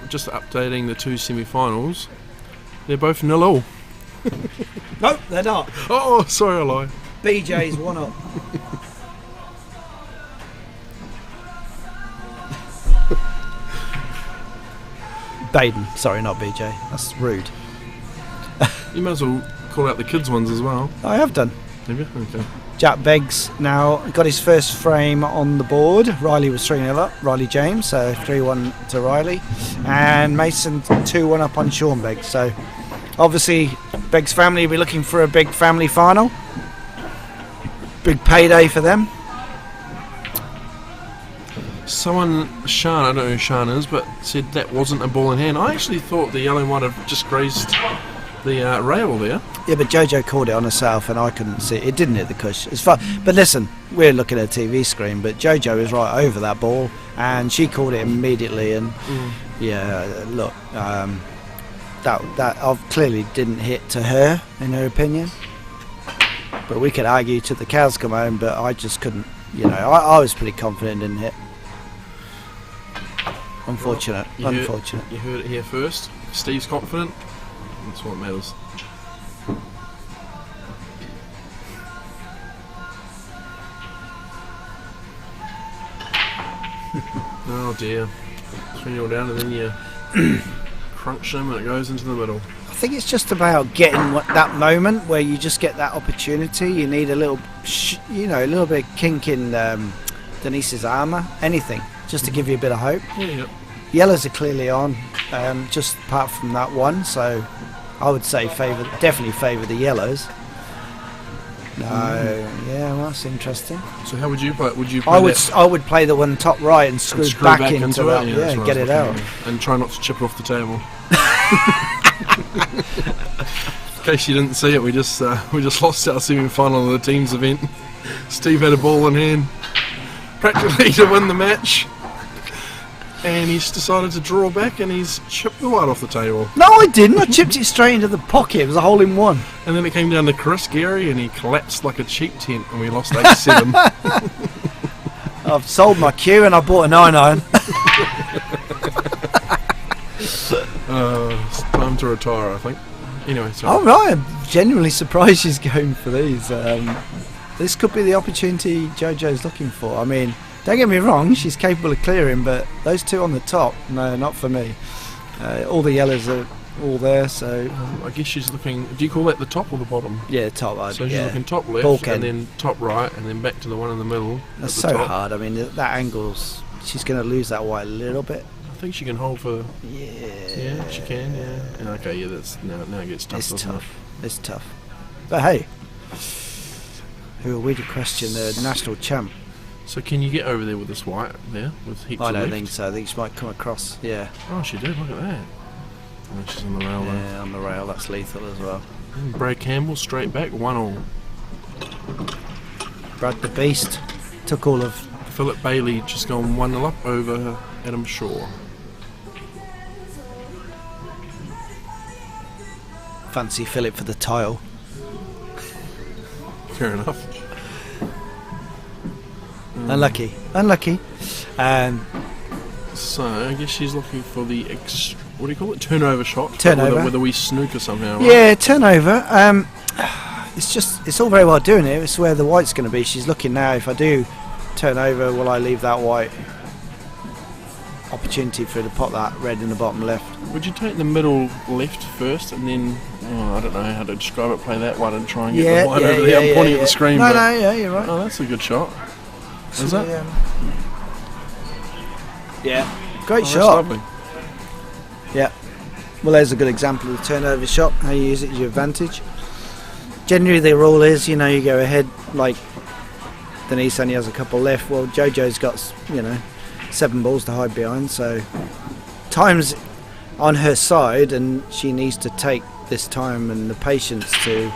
Just updating the two semi-finals. They're both 0-0. No, they're not. Oh, sorry, I lied. BJ's 1-up. Baden, sorry, not BJ. That's rude. You might as well call out the kids' ones as well. I have done. Have you? Okay. Jack Beggs now got his first frame on the board. Riley was 3-0 up, Riley James, so 3-1 to Riley. And Mason 2-1 up on Sean Beggs. So obviously Beggs' family will be looking for a big family final. Big payday for them. Someone, Sean, I don't know who Sean is, but said that wasn't a ball in hand. I actually thought the yellow might have just grazed the rail there. Yeah, but Jojo called it on herself and I couldn't see it. It didn't hit the cush. It's fun. But listen, we're looking at a TV screen, but Jojo is right over that ball and she called it immediately. And yeah, look, that clearly didn't hit to her, in her opinion. But we could argue till the cows come home, but I just couldn't, you know, I was pretty confident it didn't hit. Unfortunate. Unfortunate. You heard it here first. Steve's confident. That's what matters. Oh dear. 3-0 down and then you crunch them and it goes into the middle. I think it's just about getting that moment where you just get that opportunity. You need a little, a little bit of kink in Denise's armour. Anything, just to give you a bit of hope. Yeah. Yellows are clearly on, just apart from that one. So I would say definitely favour the yellows. No, yeah, well, that's interesting. So how would you play? I would play the one top right and screw back into that. Yeah, get it out. And try not to chip it off the table. In case you didn't see it, we just lost our semi-final of the teams event. Steve had a ball in hand, practically to win the match, and he's decided to draw back and he's chipped the white off the table. No, I didn't. I chipped it straight into the pocket. It was a hole in one. And then it came down to Chris Gary and he collapsed like a cheap tent and we lost 8-7. I've sold my cue and I bought a 9-iron. It's time to retire, I think. Anyway, sorry. Oh right, I'm genuinely surprised she's going for these. This could be the opportunity Jojo's looking for. I mean, don't get me wrong, she's capable of clearing, but those two on the top, no, not for me. All the yellows are all there. So I guess she's looking. Do you call that the top or the bottom? yeah, top right. So she's yeah. looking top Ball left, can. and then top right, and then back to the one in the middle. That's at the so top. hard. I mean, that angle's. She's going to lose that white a little bit. I think she can hold for. Yeah. Yeah, she can. Yeah. And okay. Yeah, that's now it gets tough. It's doesn't it? tough. It's tough. But hey, who are we to question the national champ? So can you get over there with this white there with heaps I of don't left? think so. I think she might come across. Yeah. Oh, she did. Look at that. Oh, she's on the rail though. Yeah, on the rail. That's lethal as well. And Brad Campbell straight back 1-1. Brad the Beast took all of. Philip Bailey just gone 1-0 up over Adam Shaw. Fancy Philip for the title. Fair enough. Unlucky. So I guess she's looking for the what do you call it? Turnover shot. Turnover. With a wee snooker somehow. Right? Yeah, turnover. It's all very well doing it. It's where the white's going to be. She's looking now. If I do turn over, will I leave that white opportunity for her to pop that red in the bottom left? Would you take the middle left first and then, I don't know how to describe it, play that one and try and get the white over there? I'm pointing at the screen. No, but, yeah, you're right. Oh, that's a good shot. Is So, it? Yeah. Great Oh, shot. that's lovely. Yeah. Well, there's a good example of the turnover shot, how you use it as your advantage. Generally, the rule is, you go ahead, like Denise only has a couple left. Well, JoJo's got, 7 balls to hide behind, so time's on her side, and she needs to take this time and the patience to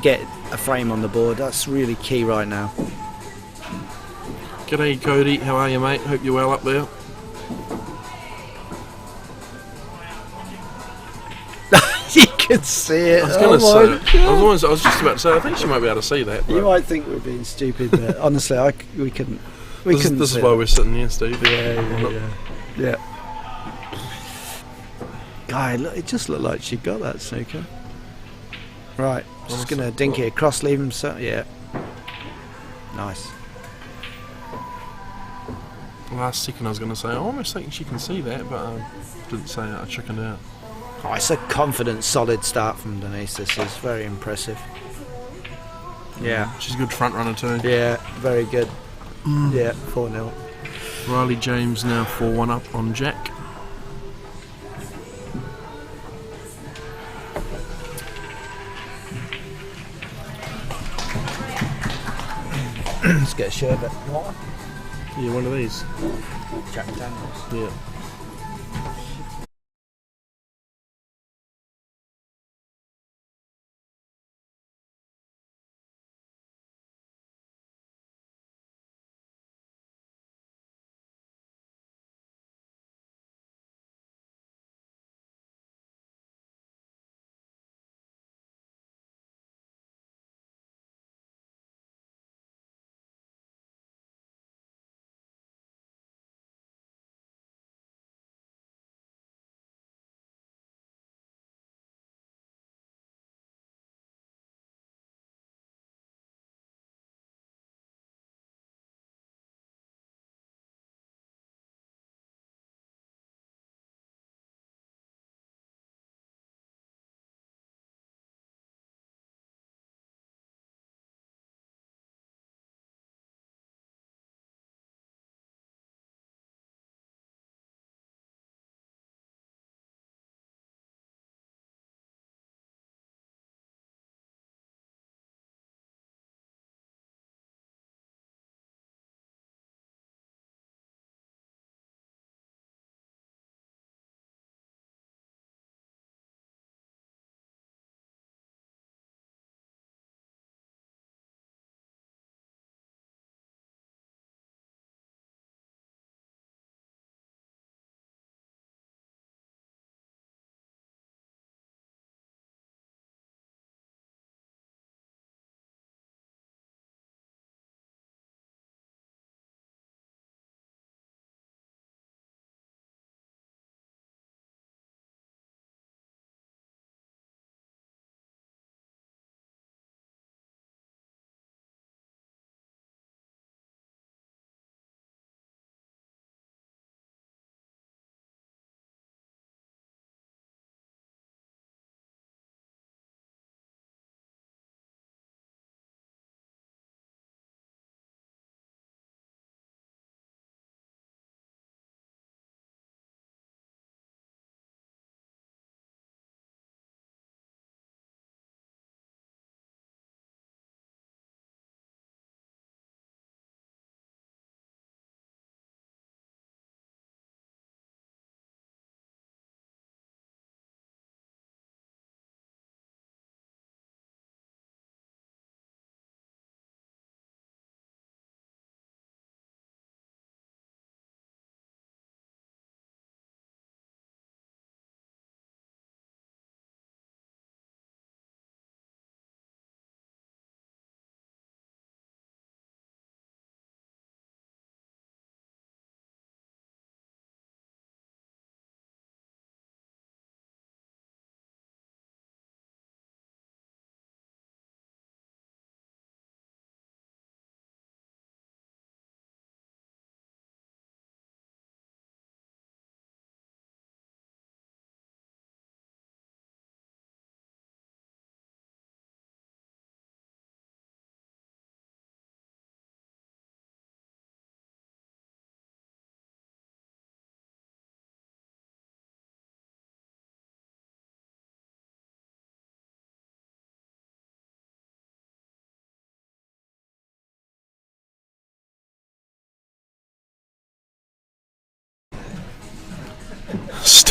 get a frame on the board. That's really key right now. G'day Cody, how are you mate? Hope you're well up there. You can see it. I was going to say, I was just about to say, I think she might be able to see that. You might think we're being stupid, but honestly, we couldn't. We couldn't. This see is why it. we're sitting here, Steve. Yeah. Guy, look, it just looked like she got that snooker. Right, just gonna dink it across, leave him. So yeah, nice. Last second I was going to say, I almost think she can see that, but I didn't say it, I chickened out. Oh, it's a confident, solid start from Denise. This is very impressive. Yeah. She's a good front runner too. Yeah, very good. Yeah, 4-0. Riley James now 4-1 up on Jack. Let's get a sherbet. Yeah, one of these. Jack Daniels. Yeah.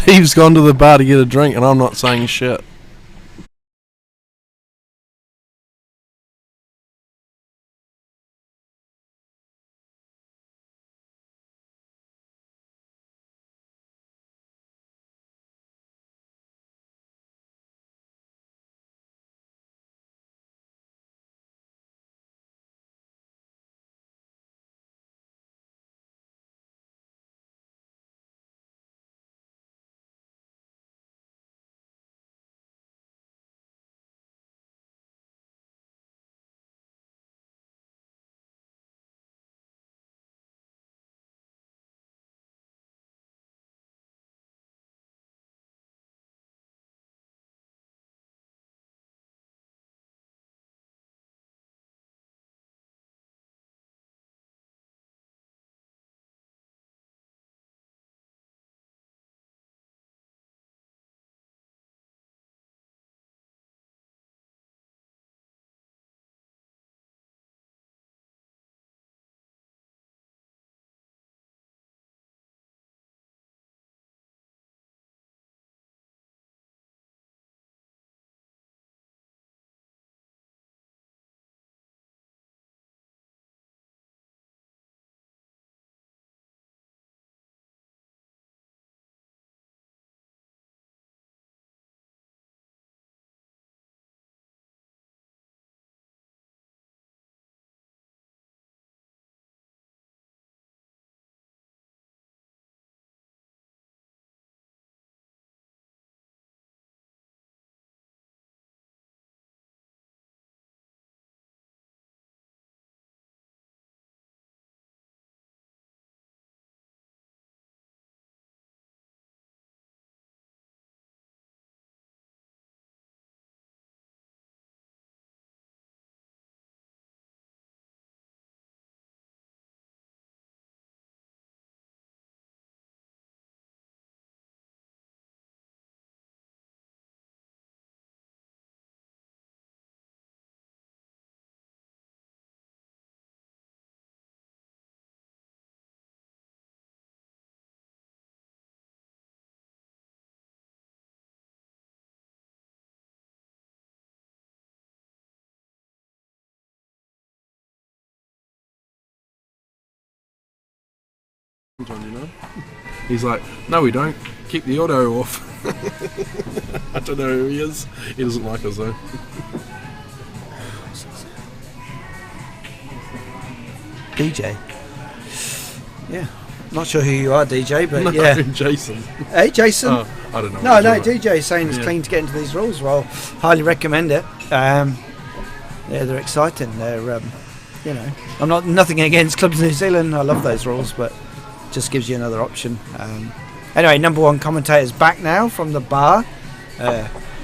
Steve's gone to the bar to get a drink, and I'm not saying shit. You know? He's like, no, we don't. Keep the auto off. I don't know who he is. He doesn't like us though. DJ. Yeah. Not sure who you are, DJ, but no, yeah. Jason. Hey, Jason. Oh, I don't know. No, DJ is saying it's clean to get into these rules. Well, highly recommend it. Yeah, they're exciting. They're, you know, I'm nothing against Clubs New Zealand. I love those rules, but just gives you another option. Anyway, number one commentator's back now from the bar.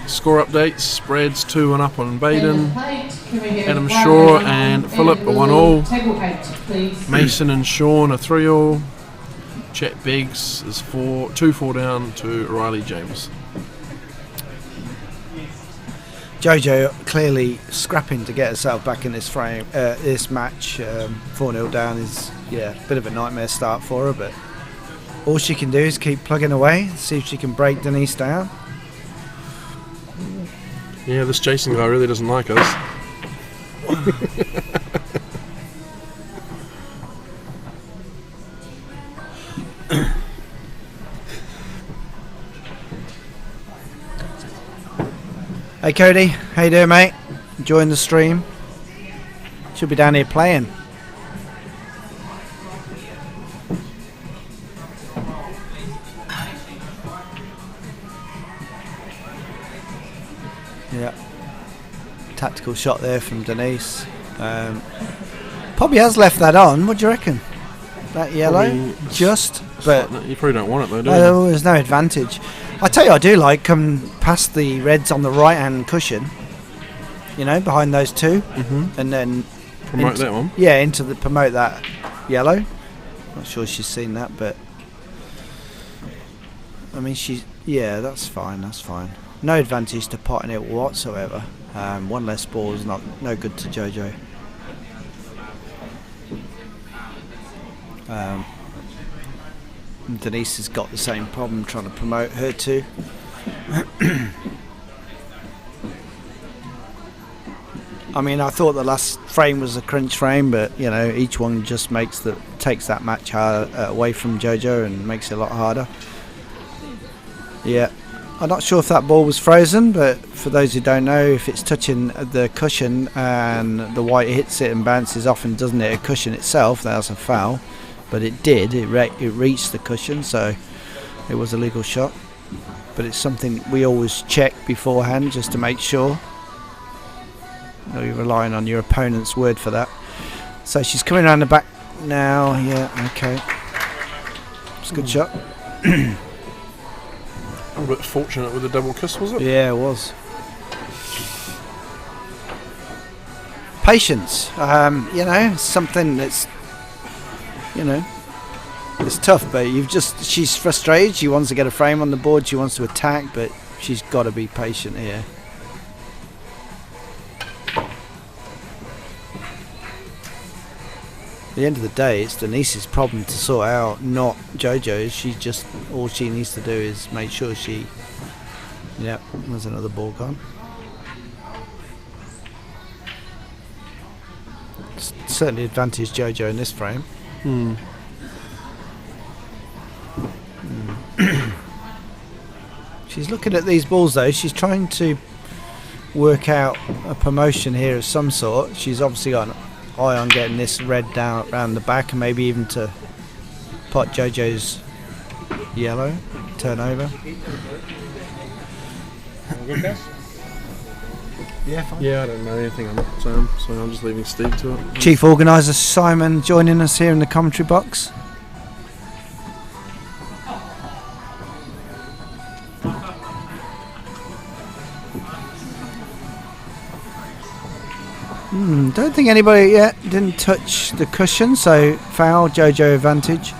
Score updates, spreads 2-1 up on Baden. Adam Shaw and Philip are 1-all. Mason and Sean are 3-all. Chet Biggs is 2-4 down to Riley James. Jojo clearly scrapping to get herself back in this frame. This match, 4-0 down is a bit of a nightmare start for her, but all she can do is keep plugging away, see if she can break Denise down. Yeah, this Jason guy really doesn't like us. Hey Cody, how you doing, mate? Enjoying the stream? Should be down here playing. Yeah. Tactical shot there from Denise. Probably has left that on. What do you reckon? That yellow? But you probably don't want it though, do you? Oh, there's no advantage. I tell you, I do like come past the reds on the right hand cushion. You know, behind those two, and then promote that one. Yeah, promote that yellow. Not sure she's seen that, but I mean, that's fine. That's fine. No advantage to potting it whatsoever. One less ball is no good to Jojo. Denise has got the same problem trying to promote her too. I mean, I thought the last frame was a crunch frame, but you know, each one just takes that match away from JoJo and makes it a lot harder. Yeah, I'm not sure if that ball was frozen, but for those who don't know, if it's touching the cushion and the white hits it and bounces off and doesn't hit a cushion itself, that's a foul. But it did. It reached the cushion, so it was a legal shot. But it's something we always check beforehand just to make sure. You're relying on your opponent's word for that. So she's coming around the back now. Yeah, okay. It's a good shot. A bit fortunate with the double kiss, was it? Yeah, it was. Patience. You know, something that's, you know, it's tough, but she's frustrated. She wants to get a frame on the board. She wants to attack, but she's got to be patient here. At the end of the day, it's Denise's problem to sort out, not JoJo's. All she needs to do is make sure she... Yep, there's another ball gone. Certainly advantage JoJo in this frame. She's looking at these balls though. She's trying to work out a promotion here of some sort. She's obviously got an eye on getting this red down around the back, and maybe even to pot JoJo's yellow turnover. Yeah, fine. Yeah, I don't know anything on it, so I'm just leaving Steve to it. Chief Organiser Simon joining us here in the commentary box. Don't think anybody yet didn't touch the cushion, so foul, JoJo advantage.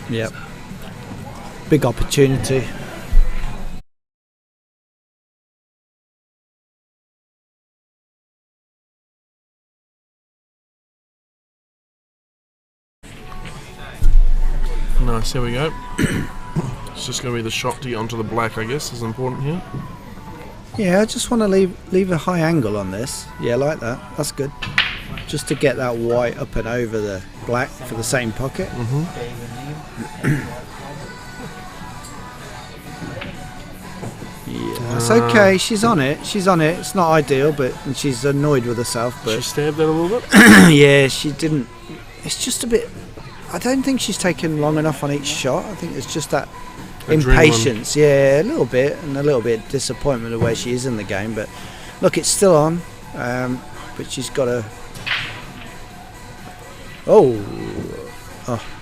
Yep. Big opportunity. Nice, here we go. It's just going to be the shot to get onto the black, I guess, is important here. Yeah, I just want to leave a high angle on this. Yeah, like that. That's good. Just to get that white up and over the black for the same pocket. Yeah, that's okay. She's on it. She's on it. It's not ideal, but and she's annoyed with herself. But she stabbed that a little bit. Yeah, she didn't. It's just a bit. I don't think she's taken long enough on each shot. I think it's just that impatience. Yeah, a little bit, and a little bit disappointment of where she is in the game. But look, it's still on. But she's got to. Oh,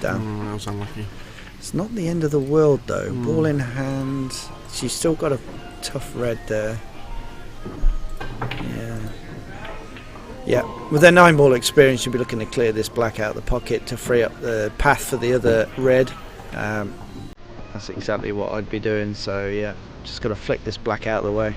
damn. That was unlucky. It's not the end of the world though. Ball in hand. She's still got a tough red there. Yeah. Yeah, with their 9-ball experience, she'll be looking to clear this black out of the pocket to free up the path for the other red. That's exactly what I'd be doing, so yeah, just got to flick this black out of the way.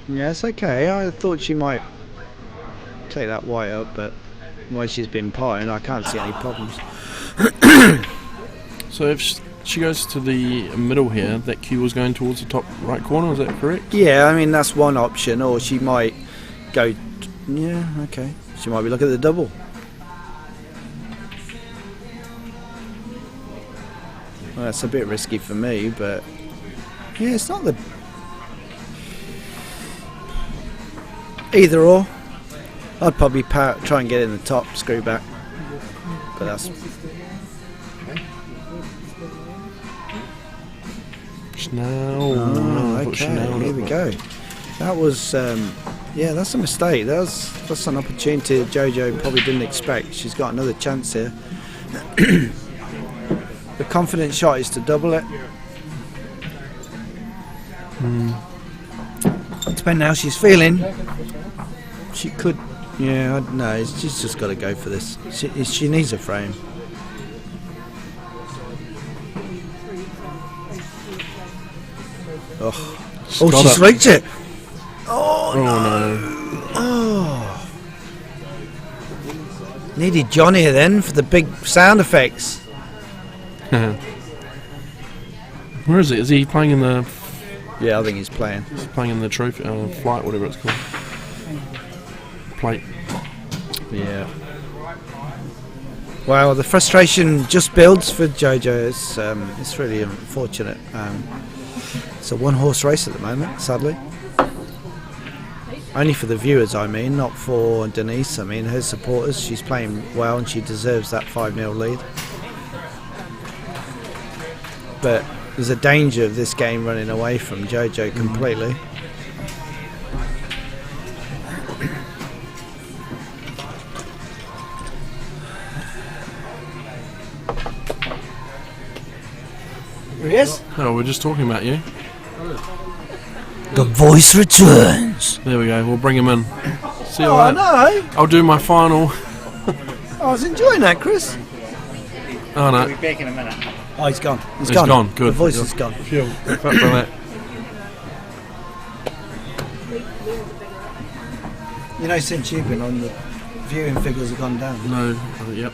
Yeah, it's okay. I thought she might take that white up, but the way she's been potting, I can't see any problems. So if she goes to the middle here, that cue was going towards the top right corner, is that correct? Yeah, I mean, that's one option, or she might go... Yeah, okay. She might be looking at the double. Well, that's a bit risky for me, but... Yeah, it's not the... Either or. I'd probably try and get in the top, screw back. But that's... Okay, here we go. That was... yeah, that's a mistake. That's an opportunity JoJo probably didn't expect. She's got another chance here. The confident shot is to double it. Depending how she's feeling, she could Yeah, no, she's just got to go for this. She needs a frame. Oh, she's raked it. Oh no. Oh. Needed John here then for the big sound effects. Where is it? Is he playing in the... Yeah, I think he's playing. He's playing in the trophy, flight, whatever it's called. Plate. Yeah. Well, the frustration just builds for Jojo. It's really unfortunate. It's a one-horse race at the moment, sadly. Only for the viewers, I mean, not for Denise. I mean, her supporters. She's playing well and she deserves that 5-0 lead. But there's a danger of this game running away from Jojo completely. Yes? Oh, we're just talking about you. The voice returns. There we go, we'll bring him in. See you Oh, later. no. I'll do my final. I was enjoying that, Chris. Oh, no. We'll be back in a minute. Oh, he's gone. He's gone, good. The voice is gone. Phew, fuck by that. You know, since you've been on, the viewing figures have gone down. No, yep.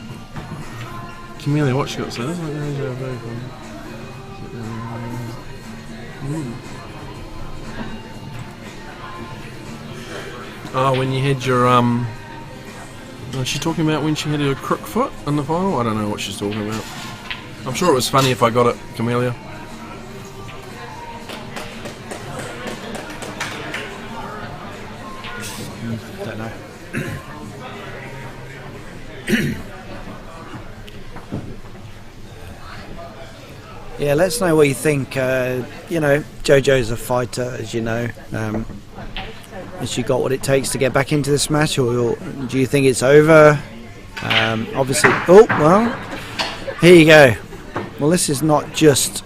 Camellia, what she got to say? Oh, when you had your is she talking about when she had her crook foot in the final? I don't know what she's talking about. I'm sure it was funny if I got it, Camellia. Don't know. Yeah, let us know what you think. You know, Jojo's a fighter, as you know. Has she got what it takes to get back into this match, or do you think it's over? Obviously, oh, well, here you go. Well, this is not just...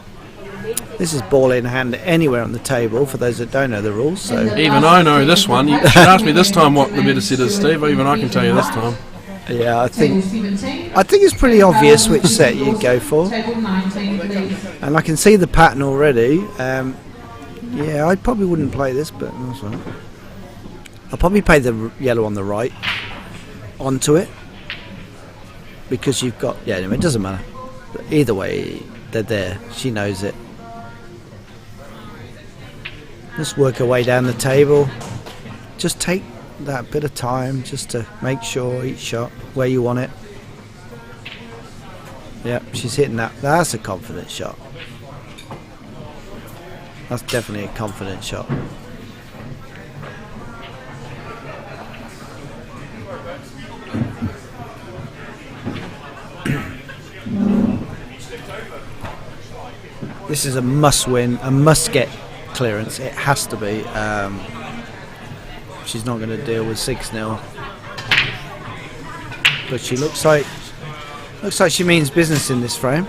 This is ball in hand anywhere on the table, for those that don't know the rules. So even I know this one. You should ask me this time what the better set is, Steve. Even I can tell you this time. Yeah, I think it's pretty obvious which set you'd go for. And I can see the pattern already. Yeah, I probably wouldn't play this, but that's right. I'll probably play the yellow on the right onto it, because you've got... Yeah, anyway, it doesn't matter. But either way, they're there. She knows it. Just work her way down the table. Just take that bit of time just to make sure each shot where you want it. Yep, she's hitting that. That's a confident shot. That's definitely a confident shot. This is a must-win, a must-get clearance. It has to be. She's not going to deal with 6-0, but she looks like she means business in this frame.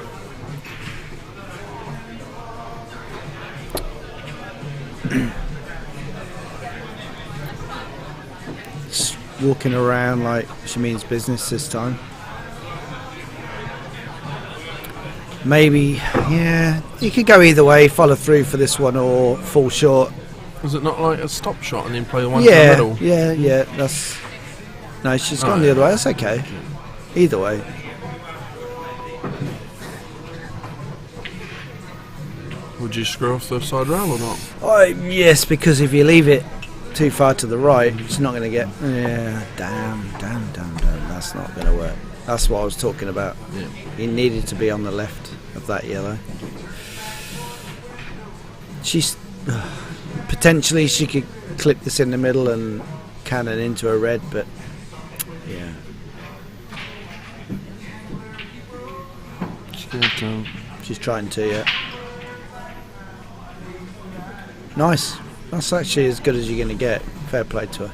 Just walking around like she means business this time. Maybe, yeah, you could go either way, follow through for this one or fall short. Was it not like a stop shot and then play the one in the middle? Yeah, that's... No, she's gone the other way, that's okay. Either way. Would you screw off the side rail or not? Oh, yes, because if you leave it too far to the right, it's not going to get... Yeah, damn, that's not going to work. That's what I was talking about. Yeah. He needed to be on the left of that yellow. She's... Potentially she could clip this in the middle and cannon into a red, but yeah. She's trying to, yeah. Nice. That's actually as good as you're going to get. Fair play to her.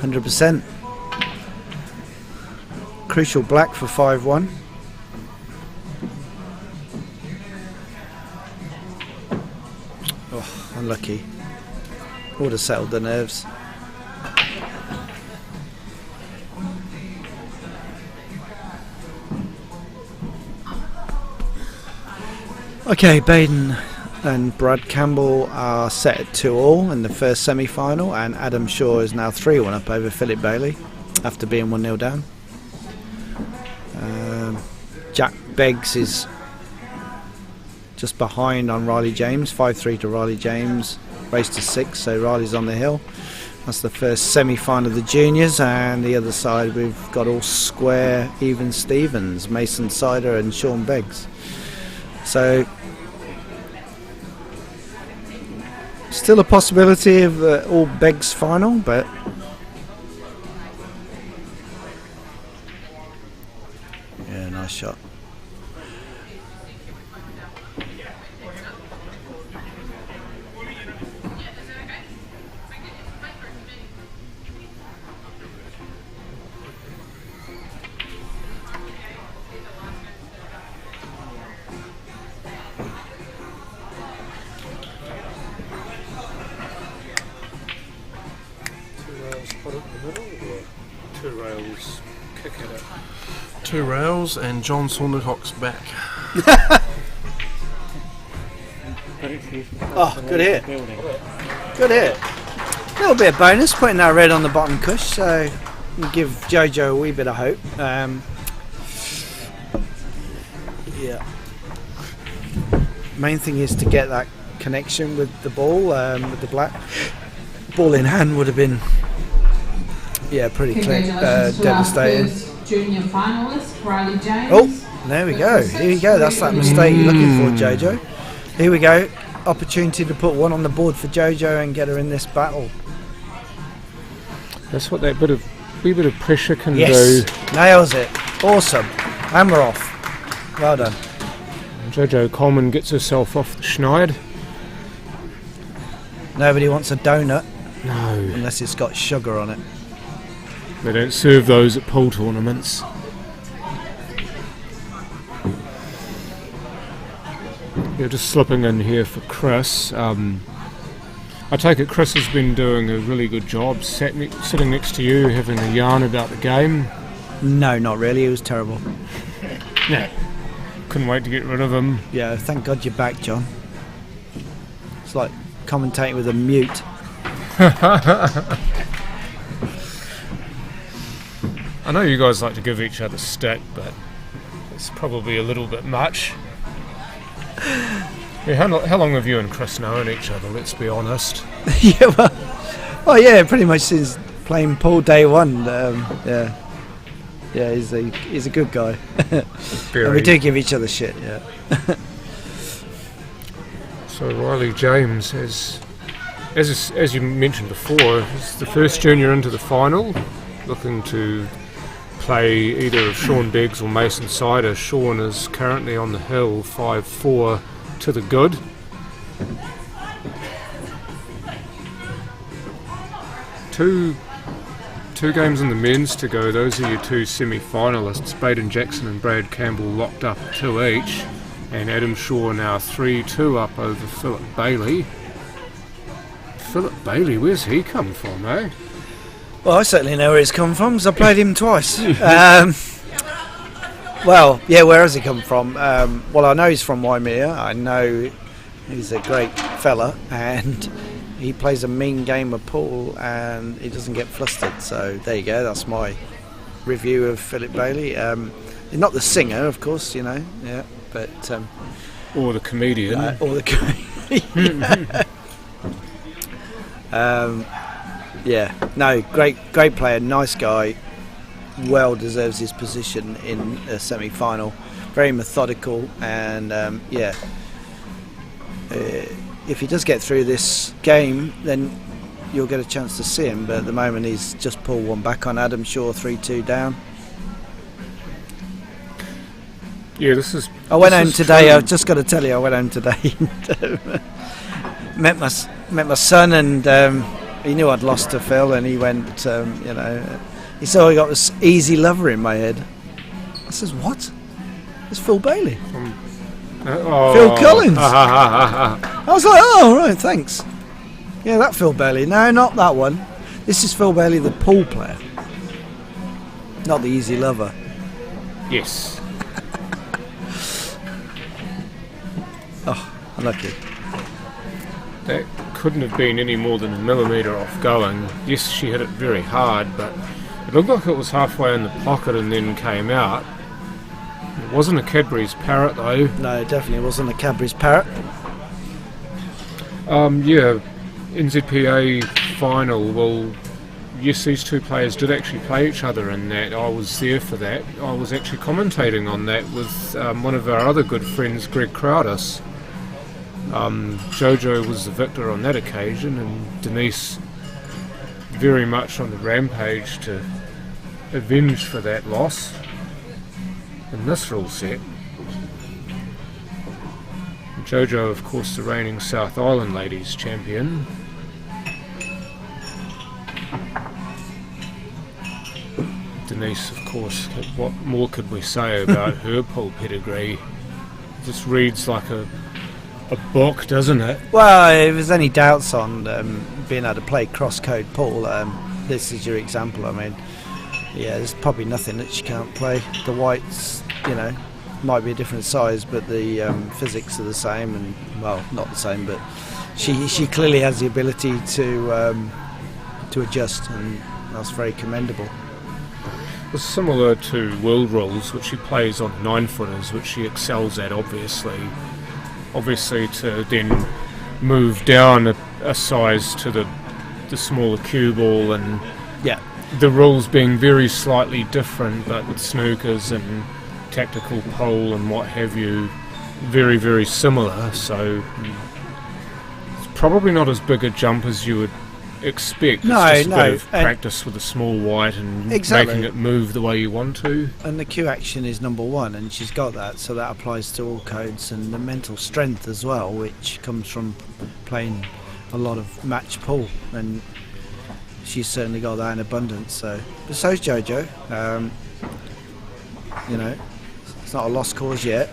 100%. Crucial black for 5-1. Oh, unlucky. Would have settled the nerves. Okay, Baden and Brad Campbell are set at 2-2 in the first semi-final, and Adam Shaw is now 3-1 up over Philip Bailey after being 1-0 down. Jack Beggs is just behind on Riley James, 5-3 to Riley James, race to 6, so Riley's on the hill. That's the first semi-final of the juniors, and the other side we've got all square even Stevens, Mason Sider and Sean Beggs. So still a possibility of all Beggs final, but yeah, nice shot. Two rails and John Saundercock's back. Oh, good hit. Good hit. A little bit of bonus, putting that red on the bottom cush, so we'll give Jojo a wee bit of hope. Yeah. Main thing is to get that connection with the ball, with the black. Ball in hand would have been, yeah, pretty clean, devastating. Junior finalist, Riley James. Oh, there we go. Here we go. That's that mistake you're looking for, Jojo. Here we go. Opportunity to put one on the board for Jojo and get her in this battle. That's what that wee bit of pressure can do. Yes, nails it. Awesome. Hammer off. Well done. Jojo Coleman gets herself off the schneid. Nobody wants a donut. No. Unless it's got sugar on it. They don't serve those at pool tournaments. You're just slipping in here for Chris. I take it Chris has been doing a really good job sitting next to you, having a yarn about the game. No, not really. It was terrible. Yeah. Couldn't wait to get rid of him. Yeah, thank God you're back, John. It's like commentating with a mute. I know you guys like to give each other stick, but it's probably a little bit much. Yeah, how long have you and Chris known each other, let's be honest? Yeah, well, yeah, pretty much since playing pool day one. Yeah, he's a good guy. And we do give each other shit, yeah. So Riley James, as you mentioned before, is the first junior into the final, looking to play either of Sean Beggs or Mason Sider. Sean is currently on the hill, 5-4 to the good. Two games in the men's to go. Those are your two semi-finalists. Baden Jackson and Brad Campbell locked up 2 each, and Adam Shaw now 3-2 up over Philip Bailey. Philip Bailey, where's he come from, eh? Well, I certainly know where he's come from, because I played him twice. Well, yeah, where has he come from? Well, I know he's from Waimea. I know he's a great fella, and he plays a mean game of pool, and he doesn't get flustered. So there you go. That's my review of Philip Bailey. Not the singer, of course, you know. Yeah, but or the comedian. Or the comedian. Yeah, no, great player, nice guy, well deserves his position in a semi-final. Very methodical, and if he does get through this game, then you'll get a chance to see him. But at the moment, he's just pulled one back on Adam Shaw, 3-2 down. Yeah, this is. I went home today. I've just got to tell you, I went home today. met my son, and he knew I'd lost to Phil, and he went, he saw I got this easy lover in my head. I says, what? It's Phil Bailey. Phil Collins. I was like, oh, right, thanks. Yeah, that Phil Bailey. No, not that one. This is Phil Bailey, the pool player. Not the easy lover. Yes. Unlucky. That couldn't have been any more than a millimetre off going. Yes, she hit it very hard, but it looked like it was halfway in the pocket and then came out. It wasn't a Cadbury's Parrot though. No, it definitely wasn't a Cadbury's Parrot. Yeah, NZPA final. Well, yes, these two players did actually play each other in that. I was there for that. I was actually commentating on that with one of our other good friends, Greg Crowdis. Jojo was the victor on that occasion, and Denise very much on the rampage to avenge for that loss in this rule set. Jojo, of course, the reigning South Island Ladies champion. Denise, of course, what more could we say about her pool pedigree? It just reads like a book, doesn't it? Well, if there's any doubts on being able to play cross-code pool, this is your example. I mean, yeah, there's probably nothing that she can't play. The whites, might be a different size, but the physics are the same, and well, not the same, but she clearly has the ability to adjust, and that's very commendable. It's similar to world rules, which she plays on 9-footers, which she excels at, obviously to then move down a size to the smaller cue ball, and yeah, the rules being very slightly different, but with snookers and tactical pole and what have you, very, very similar. So it's probably not as big a jump as you would expect. It's just a bit of practice with a small white and making it move the way you want to. And the cue action is number one, and she's got that, so that applies to all codes, and the mental strength as well, which comes from playing a lot of match pool, and she's certainly got that in abundance. So, but so's Jojo. It's not a lost cause yet.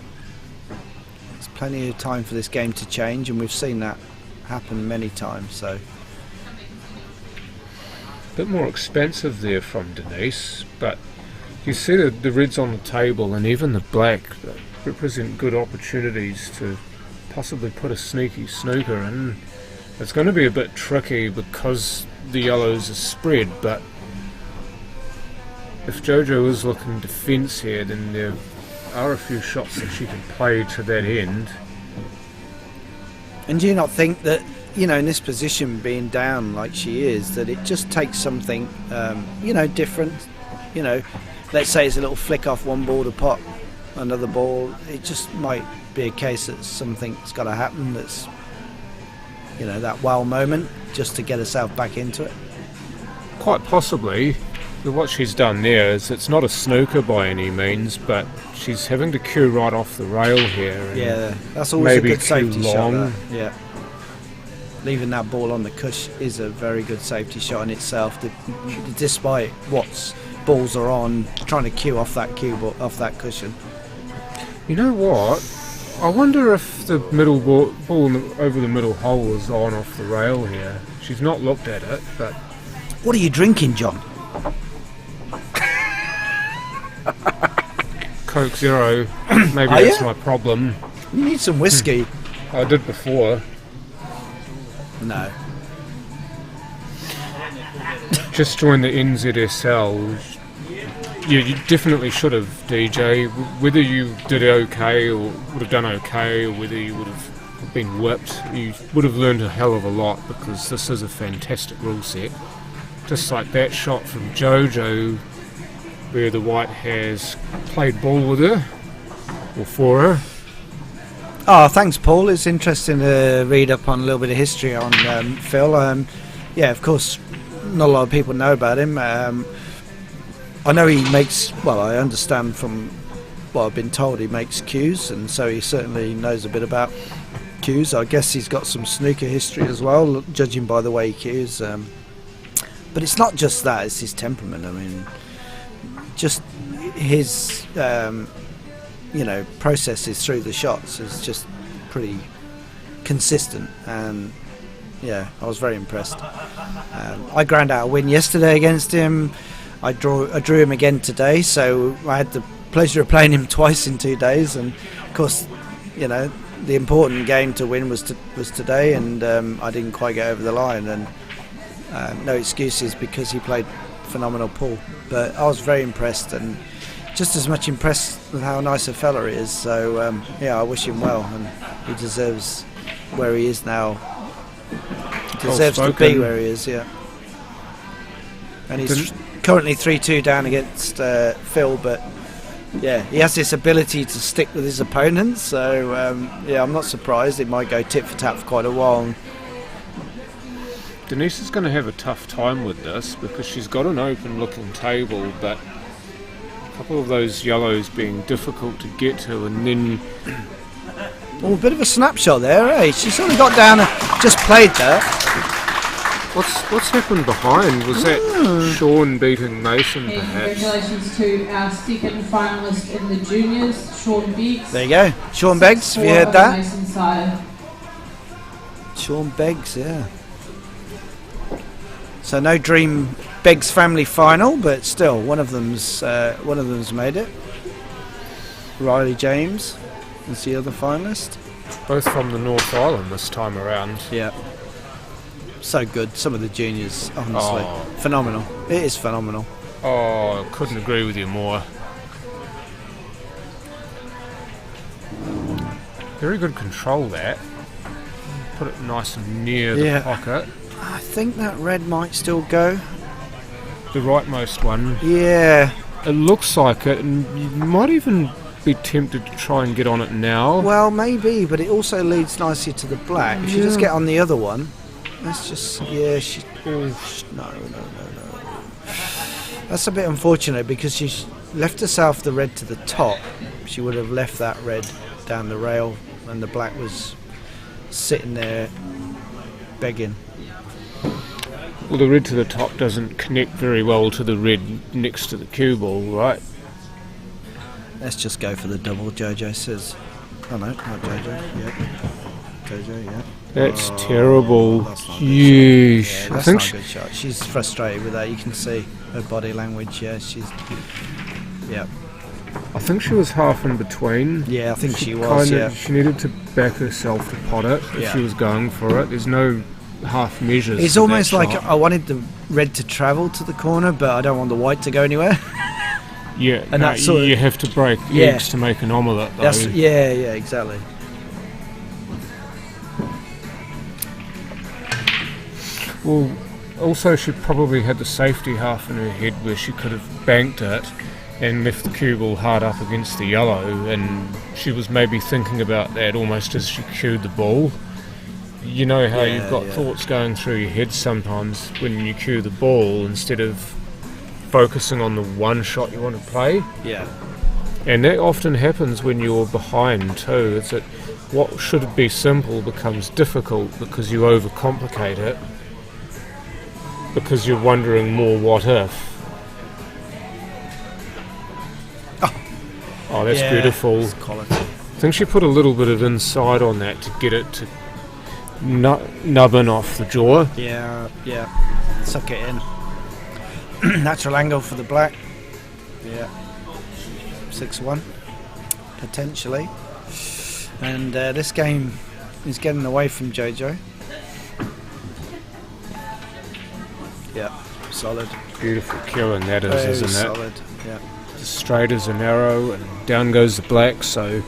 There's plenty of time for this game to change, and we've seen that happen many times. So, a bit more expensive there from Denise, but you see the reds on the table and even the black represent good opportunities to possibly put a sneaky snooker in. It's going to be a bit tricky because the yellows are spread, but if Jojo is looking defence here, then there are a few shots that she can play to that end. And do you not think that, in this position, being down like she is, that it just takes something, different? Let's say it's a little flick off one ball to pot another ball. It just might be a case that something's got to happen that's, that wow moment, just to get herself back into it. Quite possibly. What she's done there is it's not a snooker by any means, but she's having to cue right off the rail here. And yeah, that's always a good safety long. shot. Yeah, leaving that ball on the cush is a very good safety shot in itself. Despite what balls are on, trying to cue off that off that cushion. You know what? I wonder if the middle ball over the middle hole is on off the rail here. She's not looked at it, but what are you drinking, John? Coke Zero. Maybe that's my problem. You need some whiskey. I did before. No. Just joined the NZSL. You definitely should have, DJ. Whether you did okay or would have done okay, or whether you would have been whipped, you would have learned a hell of a lot, because this is a fantastic rule set. Just like that shot from Jojo, where the white has played ball with her, or for her. Oh, thanks, Paul. It's interesting to read up on a little bit of history on Phil. Yeah, of course, not a lot of people know about him. I know he makes, I understand from what I've been told, he makes cues, and so he certainly knows a bit about cues. I guess he's got some snooker history as well, judging by the way he cues. But it's not just that, it's his temperament. I mean, just his, processes through the shots is just pretty consistent, and yeah, I was very impressed. I ground out a win yesterday against him. I drew him again today, so I had the pleasure of playing him twice in 2 days, and of course, the important game to win was today, and I didn't quite get over the line. And no excuses because he played phenomenal pool. But I was very impressed, and just as much impressed with how nice a fella he is. So I wish him well, and he deserves where he is now. He deserves to be where he is, yeah. And he's currently 3-2 down against Phil, but yeah, he has this ability to stick with his opponents. So I'm not surprised. It might go tit for tat for quite a while. Denise is going to have a tough time with this because she's got an open-looking table, but a couple of those yellows being difficult to get to, and then... Oh, a bit of a snapshot there, eh? She sort of got down and just played that. What's happened behind? Was that Sean beating Mason, And perhaps? congratulations to our second finalist in the juniors, Sean Beggs. There you go. Sean Beggs, have you heard On the that? Mason side. Sean Beggs, yeah. So no Dream Beggs family final, but still one of them's made it. Riley James is the other finalist. Both from the North Island this time around. Yeah. So good. Some of the juniors, honestly, phenomenal. It is phenomenal. Oh, couldn't agree with you more. Very good control there. Put it nice and near the pocket. I think that red might still go. The rightmost one. Yeah. It looks like it, and you might even be tempted to try and get on it now. Well, maybe, but it also leads nicely to the black. If you just get on the other one, let's just... Yeah, no. That's a bit unfortunate because she left herself the red to the top. She would have left that red down the rail, and the black was sitting there begging. Well, the red to the top doesn't connect very well to the red next to the cue ball, right? Let's just go for the double, Jojo says. Oh no, not Jojo, yeah. Jojo, yeah. That's terrible. Yeesh. Yeah, that's not a good shot. She's frustrated with that. You can see her body language, yeah. Yeah. I think she was half in between. Yeah, I think she was, yeah. She needed to back herself to pot it if she was going for it. There's no half measures. It's almost like I wanted the red to travel to the corner, but I don't want the white to go anywhere. Yeah, and no, you have to break eggs to make an omelette, though. Yeah, exactly. Well, also she probably had the safety half in her head where she could have banked it and left the cue ball hard up against the yellow, and she was maybe thinking about that almost as she cued the ball. You know how you've got thoughts going through your head sometimes when you cue the ball instead of focusing on the one shot you want to play. Yeah. And that often happens when you're behind too. It's that what should be simple becomes difficult because you overcomplicate it, because you're wondering more what if. Oh, that's beautiful. It's quality. I think she put a little bit of inside on that to get it to nubbin off the jaw. Yeah. Suck it in. Natural angle for the black. Yeah. 6-1. Potentially. And this game is getting away from Jojo. Yeah. Solid. Beautiful killing that is, isn't it? Solid. Yeah. Straight as an arrow, and down goes the black, so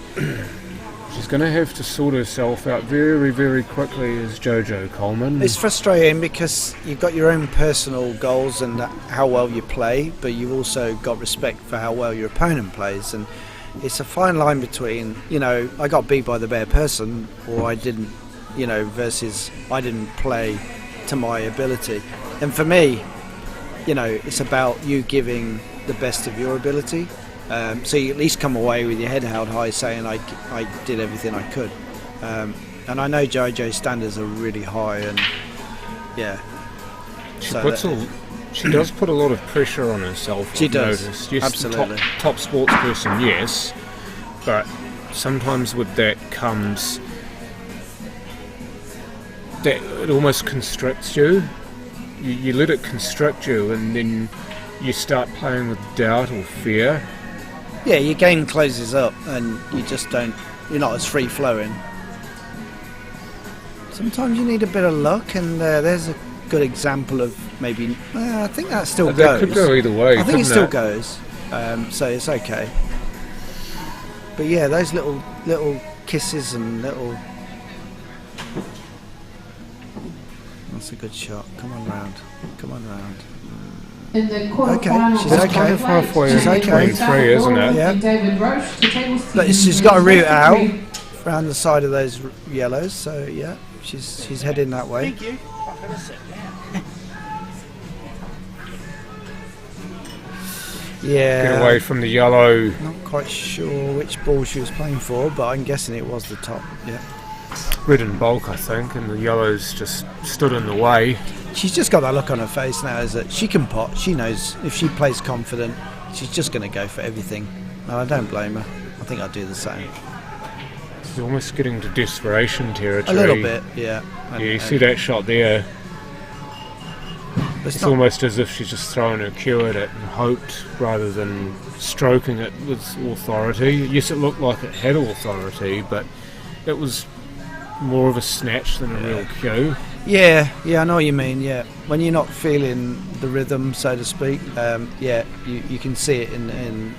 she's going to have to sort herself out very, very quickly as Jojo Coleman. It's frustrating because you've got your own personal goals and how well you play, but you've also got respect for how well your opponent plays, and it's a fine line between, I got beat by the better person, or I didn't, versus I didn't play to my ability. And for me, it's about you giving the best of your ability, so you at least come away with your head held high saying I did everything I could, and I know Jojo's standards are really high, and she does put a lot of pressure on herself. She does. Noticed. Yes, absolutely. Top sports person, yes, but sometimes with that comes that it almost constricts you. You let it constrict you, and then you start playing with doubt or fear. Yeah, your game closes up and you just don't, you're not as free flowing. Sometimes you need a bit of luck, and there's a good example of maybe. I think that still goes. That could go either way. I think it still goes, so it's okay. But yeah, those little kisses and little. That's a good shot. Come on round. In the quarter Okay, final, she's that's okay. kind of halfway She's okay. 3, isn't it? Yeah. David Roche to table But she's got a route out around the side of those yellows, so yeah, she's heading that way. Thank you. I'm going to sit down. Yeah. Get away from the yellow. Not quite sure which ball she was playing for, but I'm guessing it was the top. Yeah. Red and bulk, I think, and the yellows just stood in the way. She's just got that look on her face now, is that she can pot. She knows if she plays confident, she's just going to go for everything. And I don't blame her. I think I'd do the same. It's almost getting to desperation territory. A little bit, yeah. Yeah, you see that shot there. It's not, almost as if she's just thrown her cue at it and hoped rather than stroking it with authority. Yes, it looked like it had authority, but it was more of a snatch than a real cue. Yeah, I know what you mean, yeah. When you're not feeling the rhythm, so to speak, yeah, you can see it in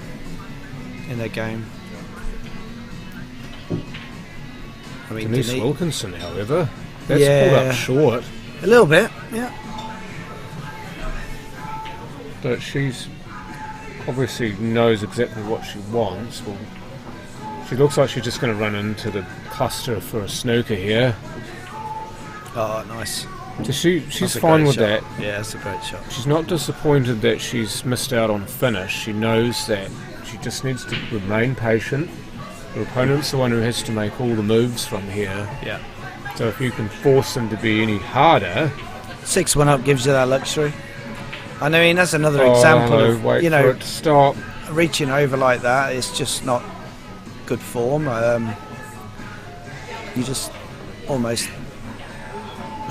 a game. I mean, Denise Wilkinson, however, that's pulled up short. A little bit, yeah. But she's obviously knows exactly what she wants. Well, she looks like she's just going to run into the cluster for a snooker here. Oh, nice. So she's fine with that. Yeah, that's a great shot. She's not disappointed that she's missed out on a finish. She knows that she just needs to remain patient. Her opponent's the one who has to make all the moves from here. Yeah. So if you can force them to be any harder... 6-1 up gives you that luxury. And I mean, that's another example of, wait you for know, it to stop. Reaching over like that is just not good form. You just almost...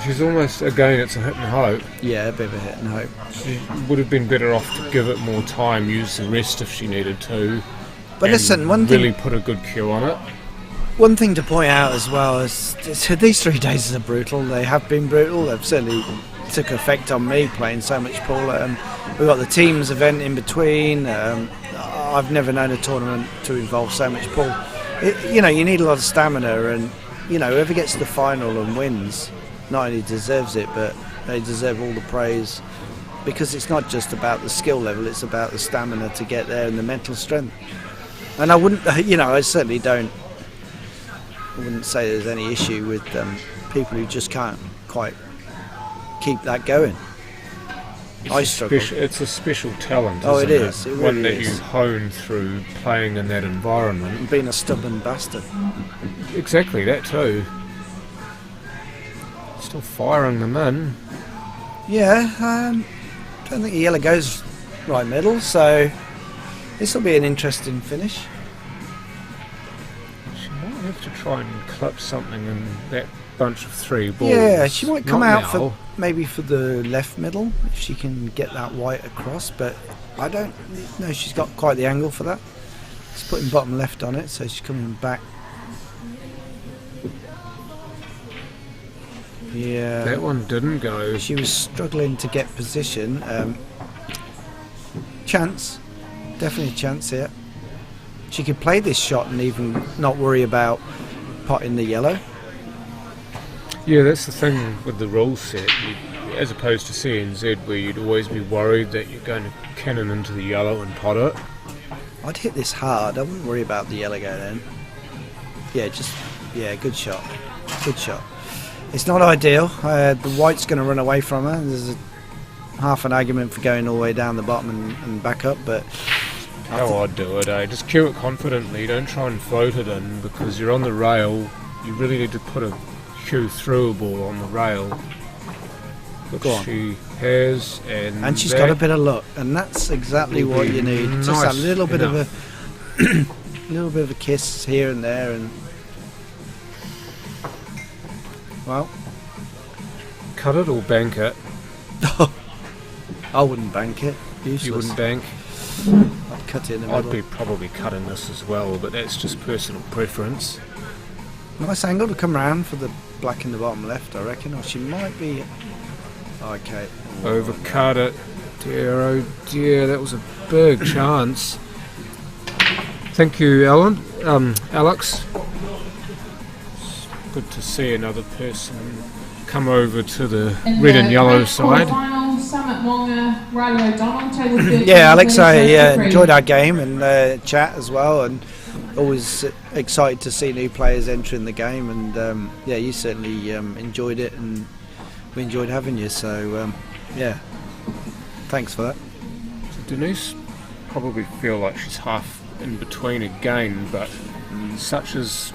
She's almost, again, it's a hit and hope. Yeah, a bit of a hit and hope. She would have been better off to give it more time, use the rest if she needed to. But listen, one really thing... put a good cue on it. One thing to point out as well is these 3 days are brutal. They have been brutal. They've certainly took effect on me playing so much pool. We've got the teams event in between. I've never known a tournament to involve so much pool. You know, you need a lot of stamina, and you know, whoever gets to the final and wins not only deserves it, but they deserve all the praise, because it's not just about the skill level, it's about the stamina to get there and the mental strength. And I wouldn't, you know, I certainly don't, I wouldn't say there's any issue with people who just can't quite keep that going. I struggle. It's a special talent, oh, isn't it is. It really one that is. you hone through playing in that environment. And being a stubborn bastard. Exactly, that too. Still firing them in. Yeah, don't think the yellow goes right middle, so this will be an interesting finish. She might have to try and clip something in that bunch of 3 balls. Yeah, she might come Not out now. for maybe for the left middle if she can get that white across, but I don't know. She's got quite the angle for that. She's putting bottom left on it, so she's coming back. Yeah, That one didn't go. she was struggling to get position. Chance, definitely a chance here. She could play this shot and even not worry about potting the yellow. Yeah, that's the thing with the rule set. As opposed to CNZ, where you'd always be worried that you're going to cannon into the yellow and pot it. I'd hit this hard. I wouldn't worry about the yellow going in. Yeah, good shot. Good shot. It's not ideal. The white's going to run away from her. There's half an argument for going all the way down the bottom and back up, but... How I'd do it, Just cue it confidently. Don't try and float it in, because you're on the rail. You really need to put a cue through a ball on the rail. Which she has, and she's got a bit of luck, and that's exactly what you need. Nice Just a little bit enough. of a little bit of a kiss here and there, and well, cut it or bank it. I wouldn't bank it. Useless. You wouldn't bank? I'd cut it in the middle. I'd be probably cutting this as well, but that's just personal preference. Nice angle to come round for the black in the bottom left, I reckon, or she might be. Okay. Overcut it. Dear, oh dear, that was a big chance. Thank you, Alex. It's good to see another person come over to the red and yellow side. Yeah, Alex, I enjoyed our game and chat as well, and always excited to see new players entering the game. And yeah, you certainly enjoyed it, and we enjoyed having you. So yeah, thanks for that. So Denise probably feel like she's half in between again, but such as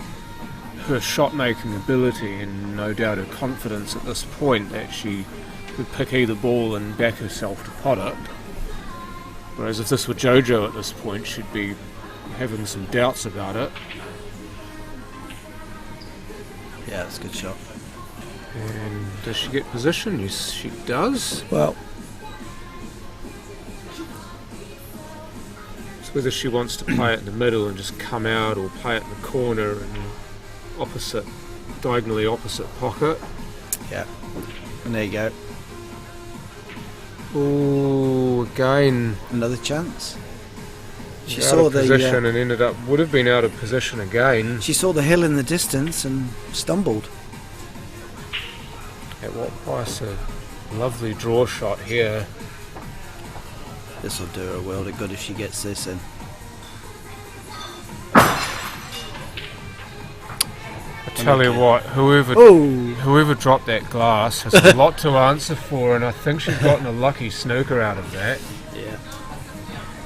her shot-making ability and no doubt her confidence at this point that she could pick either ball and back herself to pot it. Whereas if this were JoJo at this point, she'd be having some doubts about it. Yeah, that's a good shot. And does she get position? Yes, she does. Well, it's whether she wants to play it in the middle and just come out, or play it in the corner and diagonally opposite pocket. Yeah, and there you go. Oh, again another chance. She out saw of position and would have been out of position again. She saw the hill in the distance and stumbled. At what price? A lovely draw shot here. This will do her a world of good if she gets this in. I tell you what, whoever dropped that glass has a lot to answer for, and I think she's gotten a lucky snooker out of that. Yeah.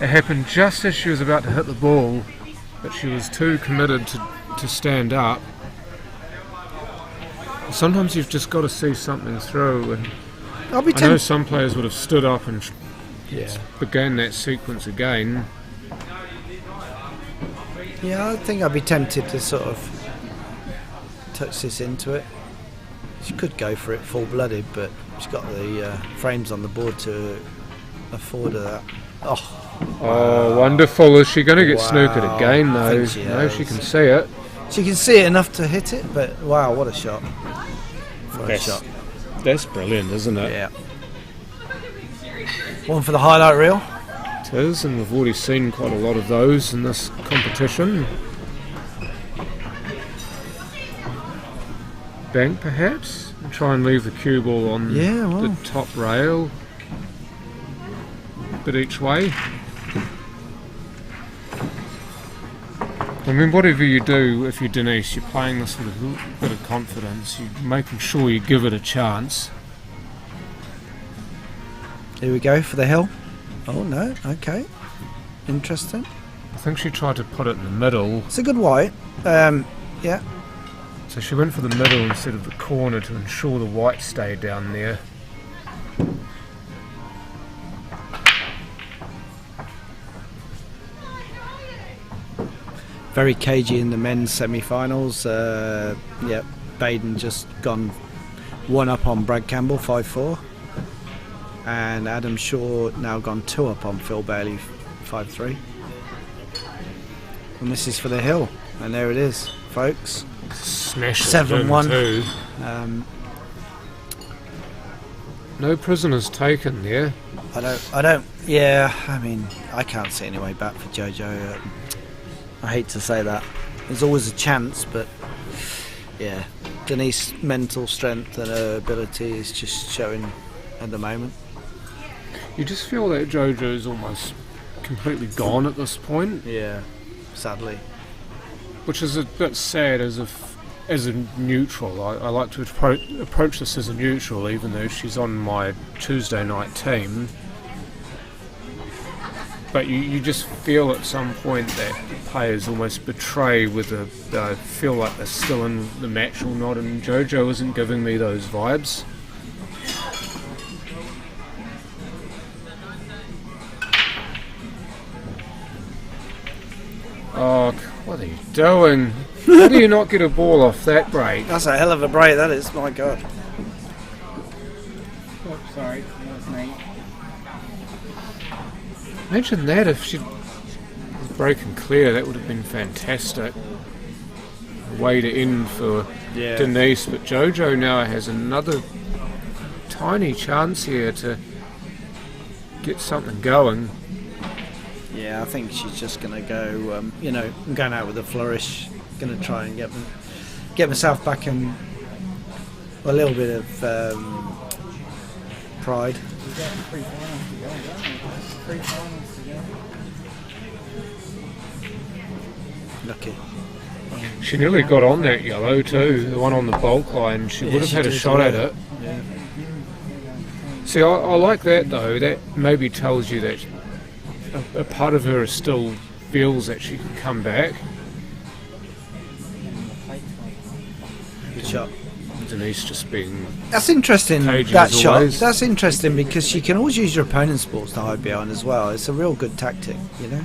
It happened just as she was about to hit the ball, but she was too committed to stand up. Sometimes you've just got to see something through, and I know some players would have stood up and began that sequence again. Yeah, I think I'd be tempted to sort of touch this into it. She could go for it full-blooded, but she's got the frames on the board to afford her that. Oh, wonderful. Is she going to get snookered again, though? No, she can see it. She can see it enough to hit it, but wow, what a shot. That's brilliant, isn't it? Yeah. One for the highlight reel. It is, and we've already seen quite a lot of those in this competition. Bank, perhaps, and try and leave the cue ball on the top rail, a bit each way. I mean, whatever you do, if you're Denise, you're playing this with a bit of confidence, you're making sure you give it a chance. Here we go for the hill. Oh no, okay, interesting. I think she tried to put it in the middle. It's a good white, yeah. So she went for the middle instead of the corner to ensure the white stayed down there. Very cagey in the men's semi-finals. Yeah, Baden just gone one up on Brad Campbell, 5-4. And Adam Shaw now gone 2 up on Phil Bailey, 5-3. And this is for the hill. And there it is, folks. Smash 7-1. No prisoners taken there. I don't. Yeah, I mean, I can't see any way back for JoJo. I hate to say that. There's always a chance, but yeah, Denise's mental strength and her ability is just showing at the moment. You just feel that JoJo's almost completely gone at this point. Yeah, sadly. Which is a bit sad as a neutral. I like to approach this as a neutral, even though she's on my Tuesday night team. But you just feel at some point that players almost betray whether they feel like they're still in the match or not, and JoJo isn't giving me those vibes. Oh, what are you doing? How do you not get a ball off that break? That's a hell of a break, that is, my God. Oh, sorry, that was me. Imagine that if she was breaking clear, that would have been fantastic. way to end for Denise, but Jojo now has another tiny chance here to get something going. Yeah, I think she's just going to go, I'm going out with a flourish, going to try and get myself back in a little bit of pride. We've got 3 finals to go, don't we? 3 finals to go. Lucky. She nearly got on that yellow too, the one on the bulk line. She would have had a shot at it. Yeah. See, I like that though. That maybe tells you that a part of her still feels that she can come back. Good shot. Denise just being... That's interesting, cagey that as shot. always. That's interesting because she can always use your opponent's balls to hide behind as well. It's a real good tactic, you know.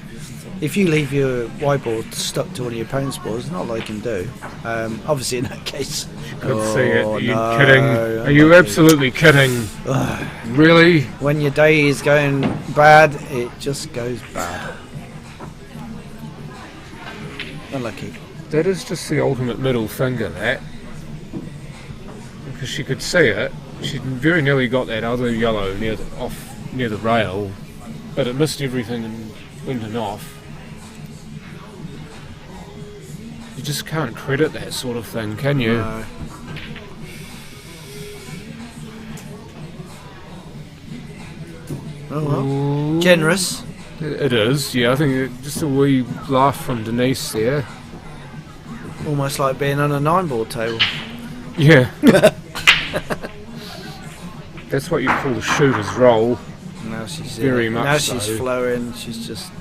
If you leave your wide ball stuck to one of your opponent's balls, it's not like you can do. Obviously, in that case... She could see it. Are you no, kidding? Are you absolutely kidding? Really? When your day is going bad, it just goes bad. Unlucky. That is just the ultimate middle finger, that. Because she could see it. She very nearly got that other yellow near the rail, but it missed everything and went and off. You just can't credit that sort of thing, can you? No. Oh well. Ooh. Generous. It is, yeah. I think just a wee laugh from Denise there. Almost like being on a 9-ball table. Yeah. That's what you call a shooter's roll. Now she's very much now so. she's flowing. She's just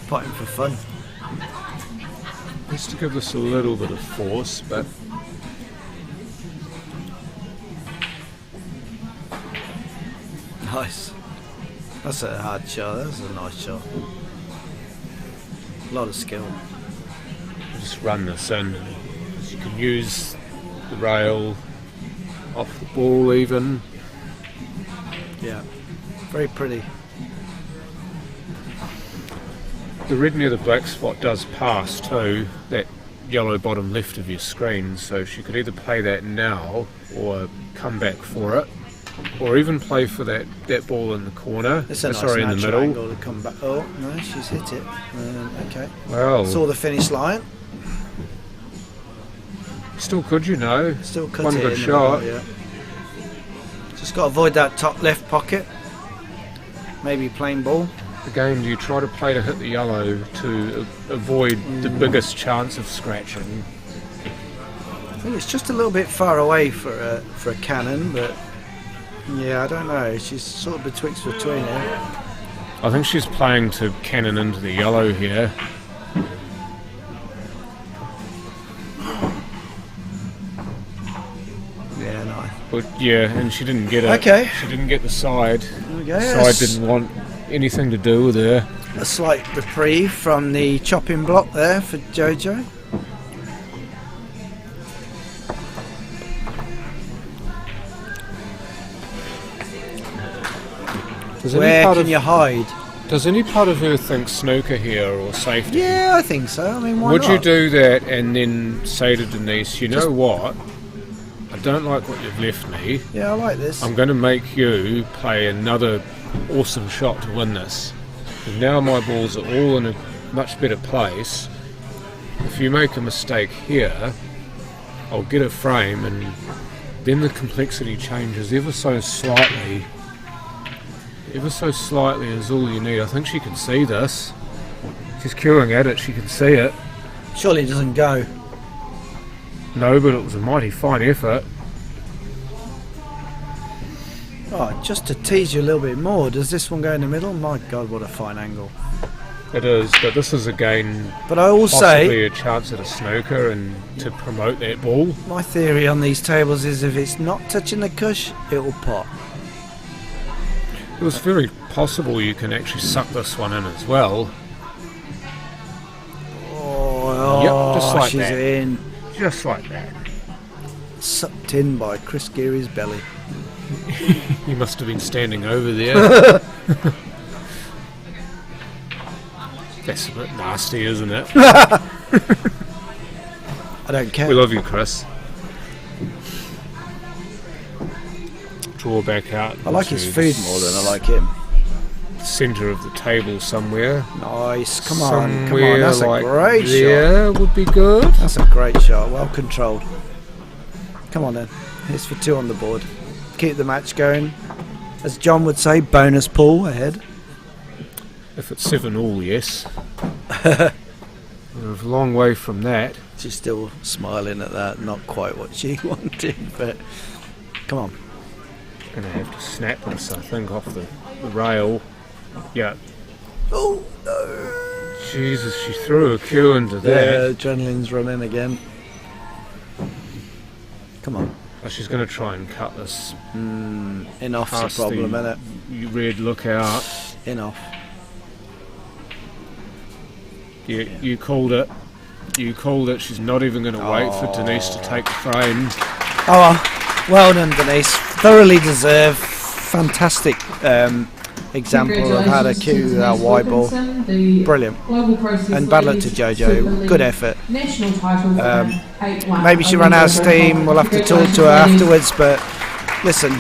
potting for fun. Just to give this a little bit of force, but Nice. That's a hard shot. That's a nice shot. A lot of skill. just run this in. You can use the rail off the ball even. Yeah, very pretty. The red near the black spot does pass too, that yellow bottom left of your screen, so she could either play that now or come back for it, or even play for that ball in the corner. It's a nice sorry, in the natural middle. angle to come back. Oh no, she's hit it. Okay. Well, Saw the finish line. Still could, you know. Still cut One it good in the shot. middle, yeah. Just got to avoid that top left pocket. Maybe plain ball. Again, do you try to play to hit the yellow to avoid the biggest chance of scratching? I think it's just a little bit far away for a cannon, but yeah, I don't know. She's sort of betwixt between it. I think she's playing to cannon into the yellow here. Yeah, nice. But yeah, and she didn't get it. Okay. She didn't get the side. Okay, The side didn't want anything to do with her. A slight reprieve from the chopping block there for Jojo. Where can you hide? Does any part of her think snooker here or safety? Yeah, I think so. I mean, why Would not? you do that and then say to Denise, you know what? I don't like what you've left me. Yeah, I like this. I'm going to make you play another awesome shot to win this. And now my balls are all in a much better place. If you make a mistake here, I'll get a frame, and then the complexity changes ever so slightly. Ever so slightly is all you need. I think she can see this. She's queuing at it, she can see it. Surely it doesn't go. No, but it was a mighty fine effort. Oh, just to tease you a little bit more, does this one go in the middle? My God, what a fine angle. It is, but this is again But I will possibly say, a chance at a snooker and to promote that ball. my theory on these tables is if it's not touching the cush, it will pop. It was very possible you can actually suck this one in as well. Oh, Yep, just like she's that. in. Just like that. Sucked in by Chris Geary's belly. You must have been standing over there. That's a bit nasty, isn't it? I don't care. We love you, Chris. Draw back out. I like his food more than I like him. Centre of the table somewhere. Nice. Come on. Somewhere That's like a great shot. there would be good. That's a great shot. Well controlled. Come on then. Here's for 2 on the board. Keep the match going. As John would say, bonus pool ahead. If it's 7-all, yes. We're a long way from that. She's still smiling at that. Not quite what she wanted, but come on. Going to have to snap this, I think, off the rail. Yeah. Oh no! Jesus, she threw a cue into Yeah, that. adrenaline's running again. Come on. Oh, she's going to try and cut this. Enough's past the problem, the innit? red lookout. Enough. You called it. You called it. She's not even going to wait for Denise to take the frame. Oh, well done, Denise. Thoroughly deserved. Fantastic example of how to cue our wide ball. Brilliant. And bad luck to Jojo. Good effort. Maybe she ran out of steam. We'll have to talk to her afterwards. But listen,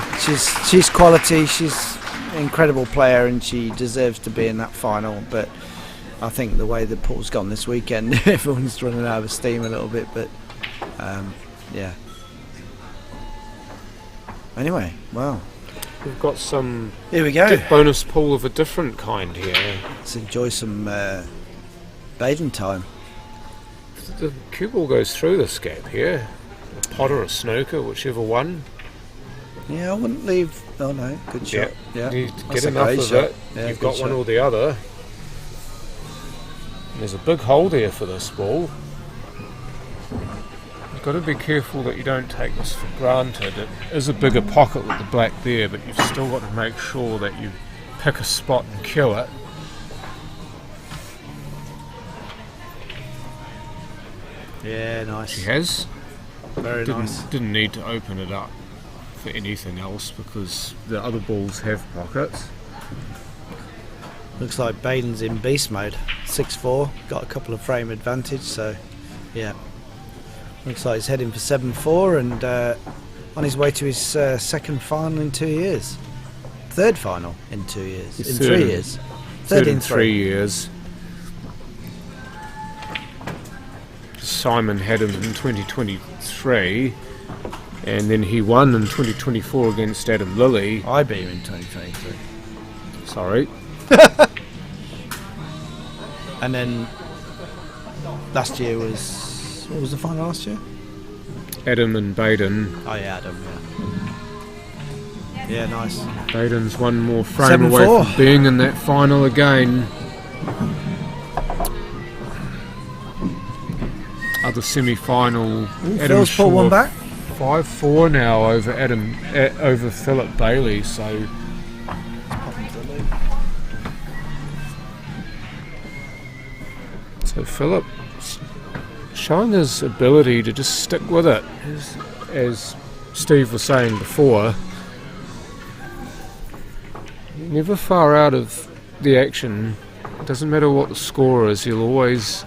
she's quality. She's an incredible player, and she deserves to be in that final. But I think the way the pool's gone this weekend, everyone's running out of steam a little bit. But yeah. Anyway, wow. We've got some Here we go. bonus pool of a different kind here. Let's enjoy some bathing time. The cue ball goes through this gap here. A pot or a snooker, whichever one. Yeah, I wouldn't leave. Oh no, good shot. Yeah, You that's get a enough great of shot. it. Yeah, You've good got one shot. or the other. And there's a big hole there for this ball. You've got to be careful that you don't take this for granted. It is a bigger pocket with the black there, but you've still got to make sure that you pick a spot and cue it. Yeah, nice. She has. Very nice. Didn't need to open it up for anything else because the other balls have pockets. Looks like Baden's in beast mode. 6-4. Got a couple of frame advantage, so yeah. Looks like he's heading for 7-4 and on his way to his second final in 2 years. Third final in 2 years. In 3 years. Third in 3 years. Simon had him in 2023 and then he won in 2024 against Adam Lilly. I beat him in 2023. Sorry. And then last year was... What was the final last year? Adam and Baden. Oh yeah, Adam, yeah. Yeah, nice. Baden's one more frame 7-4. away from being in that final again. Other semi-final. Phil's pulled one back. 5-4 now over over Philip Bailey. So Philip showing his ability to just stick with it, as Steve was saying before. Never far out of the action. It doesn't matter what the score is. He'll always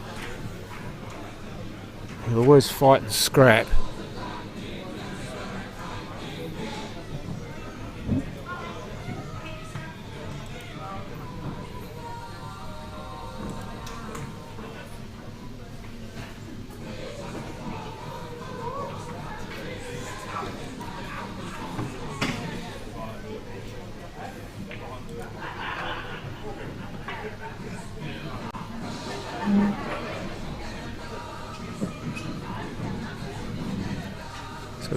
fight and scrap.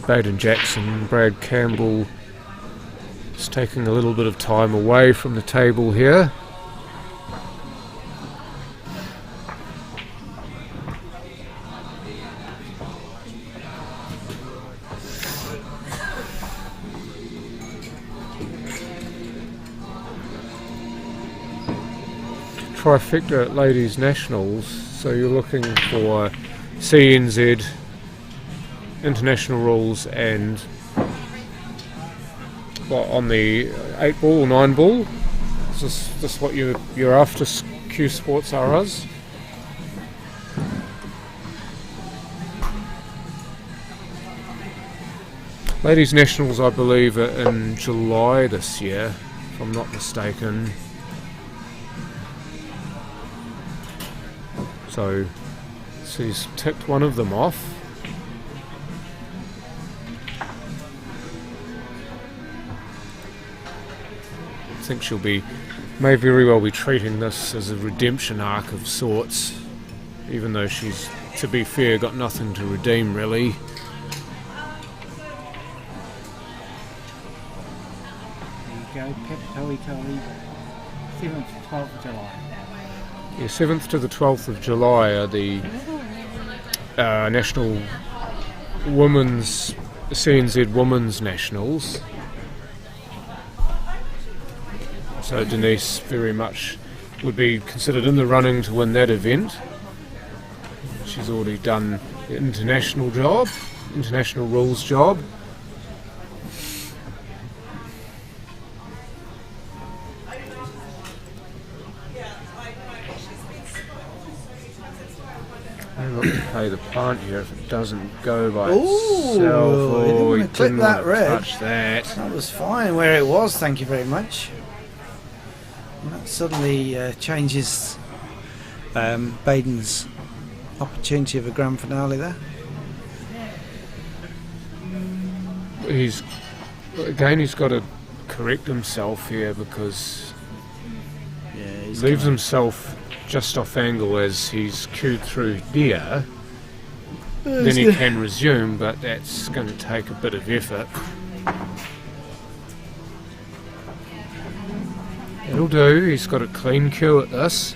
Baden Jackson, Brad Campbell is taking a little bit of time away from the table here. Trifecta at Ladies Nationals, so you're looking for CNZ international rules and on the 8 ball or 9 ball. Is this what you're after, Q Sports R Us? Ladies Nationals, I believe, are in July this year, if I'm not mistaken. So he's ticked one of them off. I think she'll may very well be treating this as a redemption arc of sorts, even though she's, to be fair, got nothing to redeem really. There you go, Pep Toey, 7th to 12th of July. Yeah, 7th to the 12th of July are the National CNZ Women's Nationals. So Denise very much would be considered in the running to win that event. She's already done the international rules job. I'm not going to play the plant here if it doesn't go by itself. Oh, He didn't didn't that want to red. touch that. That was fine where it was, thank you very much. And that suddenly changes Baden's opportunity of a grand finale there. He's got to correct himself here because Yeah, he's leaves gonna- himself just off angle as he's cued through here. Oh, Then he he's can resume, but that's going to take a bit of effort. It'll do, he's got a clean cue at this.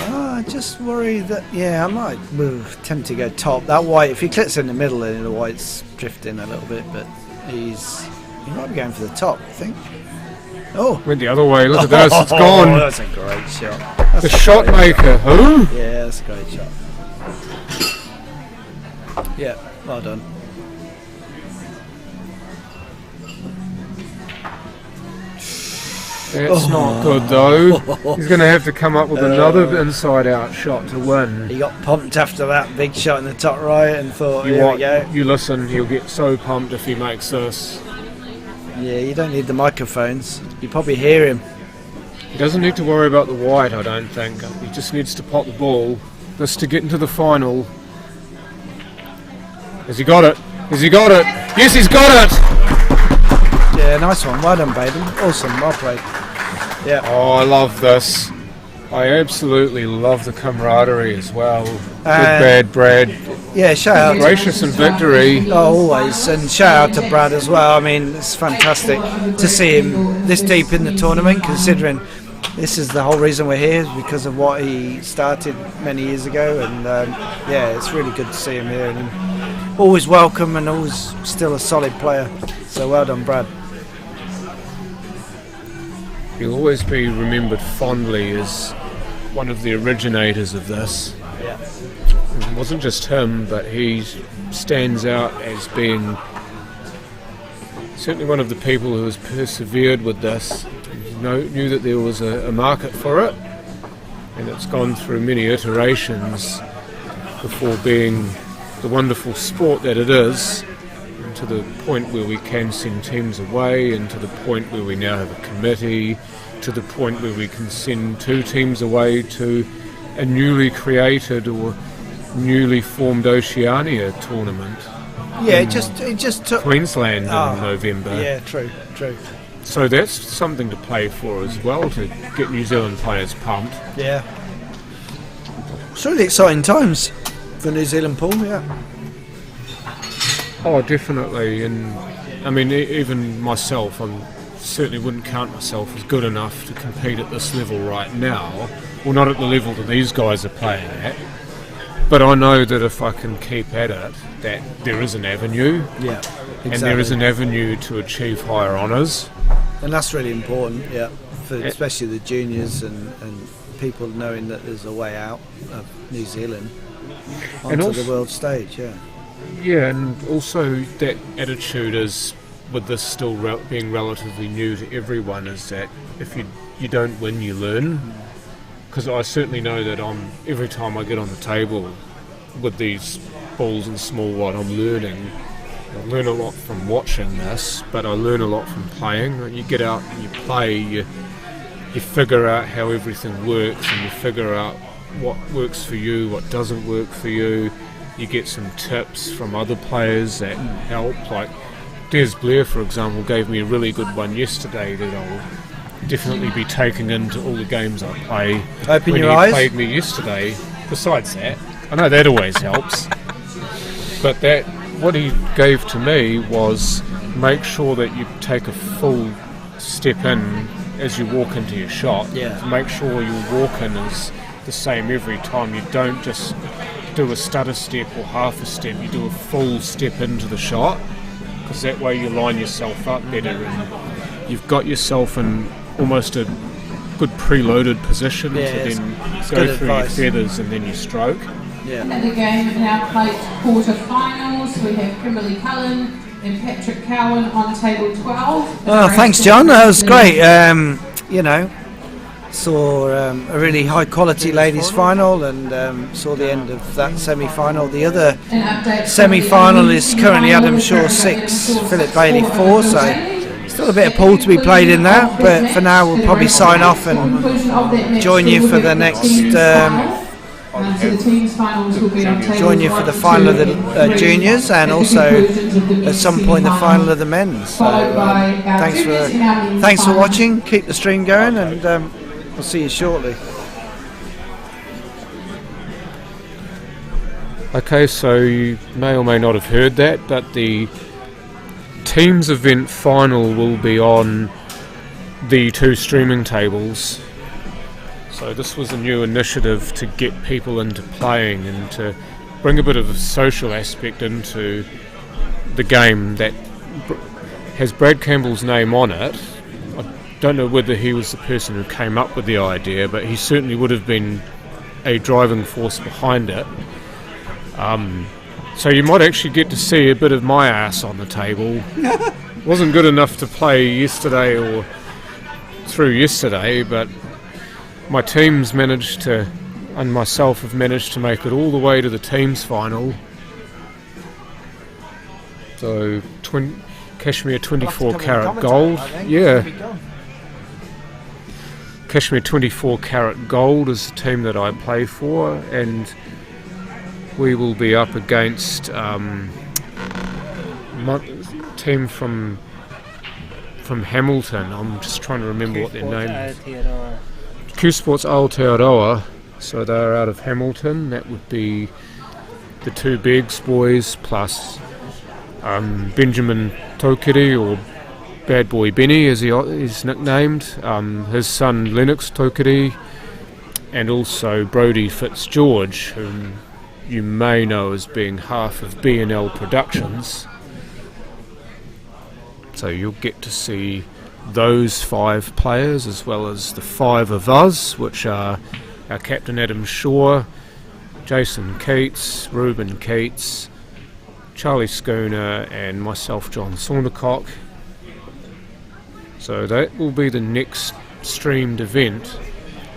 I just worry that, I might attempt to go top. That white, if he clicks in the middle, then the white's drifting a little bit, but he might be going for the top, I think. Oh! Went the other way, look at this, it's gone. Oh, that's a great shot. That's The a shot great maker, who? Yeah, that's a great shot. Yeah, well done. That's not good though. He's going to have to come up with another inside-out shot to win. He got pumped after that big shot in the top right and thought, here we go. You listen, he'll get so pumped if he makes this. Yeah, you don't need the microphones. You probably hear him. He doesn't need to worry about the white, I don't think. He just needs to pop the ball. Just to get into the final. Has he got it? Has he got it? Yes, he's got it! Yeah, nice one. Well done, Baden. Awesome. Well played. Yeah. Oh, I love this. I absolutely love the camaraderie as well. Good, bad, Brad. Yeah, shout out. Gracious in victory. Oh, always. And shout out to Brad as well. I mean, it's fantastic to see him this deep in the tournament, considering this is the whole reason we're here, is because of what he started many years ago. And it's really good to see him here. And always welcome and always still a solid player. So well done, Brad. He'll always be remembered fondly as one of the originators of this. Yeah. It wasn't just him, but he stands out as being certainly one of the people who has persevered with this. He knew that there was a market for it, and it's gone through many iterations before being the wonderful sport that it is, and to the point where we can send teams away, and to the point where we now have a committee, to the point where we can send 2 teams away to a newly created or newly formed Oceania tournament. Yeah, it just took Queensland in November. Yeah, true. So that's something to play for as well, to get New Zealand players pumped. Yeah. It's really exciting times for New Zealand pool, yeah. Oh, definitely. And I mean, even myself, I certainly wouldn't count myself as good enough to compete at this level right now. Well, not at the level that these guys are playing at. But I know that if I can keep at it, that there is an avenue. Yeah, exactly. And there is an avenue to achieve higher honours. And that's really important, yeah, for especially the juniors and people knowing that there's a way out of New Zealand onto the world stage, yeah. Yeah, and also that attitude is, with this still being relatively new to everyone, is that if you don't win, you learn. Because I certainly know that every time I get on the table with these balls and small wide, I'm learning. I learn a lot from watching this, but I learn a lot from playing. You get out and you play, you figure out how everything works, and you figure out what works for you, what doesn't work for you. You get some tips from other players that help. Like Des Blair, for example, gave me a really good one yesterday that I'll definitely be taking into all the games I play. Open when your he eyes. played me yesterday. Besides that, I know that always helps. But that what he gave to me was make sure that you take a full step in as you walk into your shot. Yeah. Make sure your walk-in is the same every time. You don't just do a stutter step or half a step, you do a full step into the shot, because that way you line yourself up better and you've got yourself in almost a good preloaded position to then go through your feathers and then your stroke. At the game now played quarter-finals, we have Kimberly Cullen and Patrick Cowan on table 12. Oh, thanks, John. That was great. You know, saw a really high-quality ladies' final and saw the end of that semi-final. The other semi-final is currently Adam Shaw 6, Philip Bailey 4, so still a bit of pool to be played in that, but for now we'll probably sign off and join you for the next... So the teams finals will be on table join you for the final of the juniors and also at some point the final of the men's. So thanks for watching. Keep the stream going and we'll see you shortly. Okay, so you may or may not have heard that, but the teams event final will be on the 2 streaming tables. So this was a new initiative to get people into playing and to bring a bit of a social aspect into the game that has Brad Campbell's name on it. I don't know whether he was the person who came up with the idea, but he certainly would have been a driving force behind it. So you might actually get to see a bit of my ass on the table. Wasn't good enough to play yesterday or through yesterday, but my teams managed to, and myself have managed to make it all the way to the teams final. So Kashmir 24 karat gold. Yeah. Kashmir 24 karat gold is the team that I play for, and we will be up against team from Hamilton. I'm just trying to remember what their name is. Q Sports Aotearoa, so they're out of Hamilton. That would be the 2 Beggs boys plus Benjamin Tokiri, or Bad Boy Benny as he is nicknamed, his son Lennox Tokiri, and also Brodie Fitzgeorge, whom you may know as being half of B&L Productions. So you'll get to see those 5 players as well as the 5 of us, which are our captain Adam Shaw, Jason Keats, Ruben Keats, Charlie Schooner and myself, John Saundercock. So that will be the next streamed event,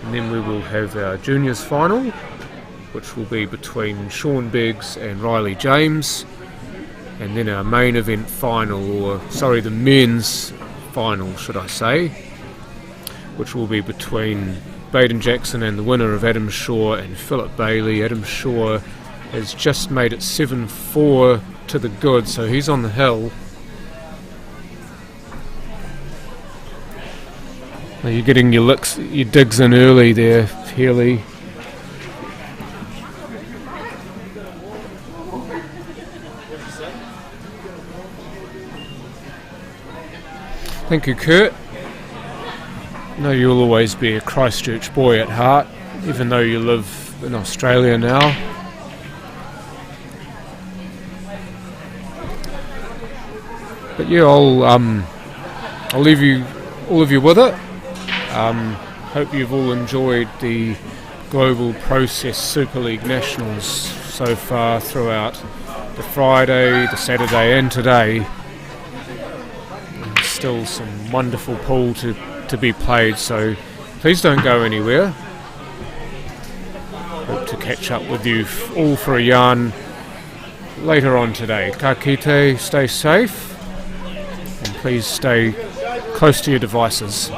and then we will have our juniors final, which will be between Sean Beggs and Riley James, and then our main event final, or sorry, the men's final should I say, which will be between Baden Jackson and the winner of Adam Shaw and Philip Bailey. Adam Shaw has just made it 7-4 to the good, so he's on the hill. Now you're getting your digs in early there, Healy. Thank you, Kurt. I know you'll always be a Christchurch boy at heart, even though you live in Australia now. But yeah, I'll leave you all of you with it. Hope you've all enjoyed the Global Process Superleague Nationals so far throughout the Friday, the Saturday and today. Still some wonderful pool to be played, so please don't go anywhere. Hope to catch up with you all for a yarn later on today. Ka kite, stay safe, and please stay close to your devices.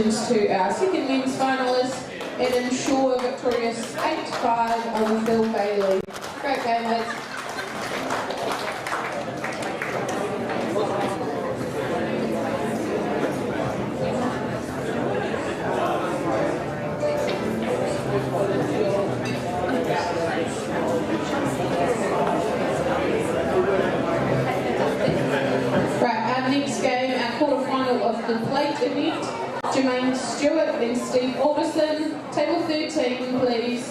Congratulations to our second men's finalist, Adam Shaw, victorious 8-5 over Phil Bailey. Great game, lads. Next game, our quarter-final of the plate event, Jermaine Stewart and Steve Alderson. Table 13, please.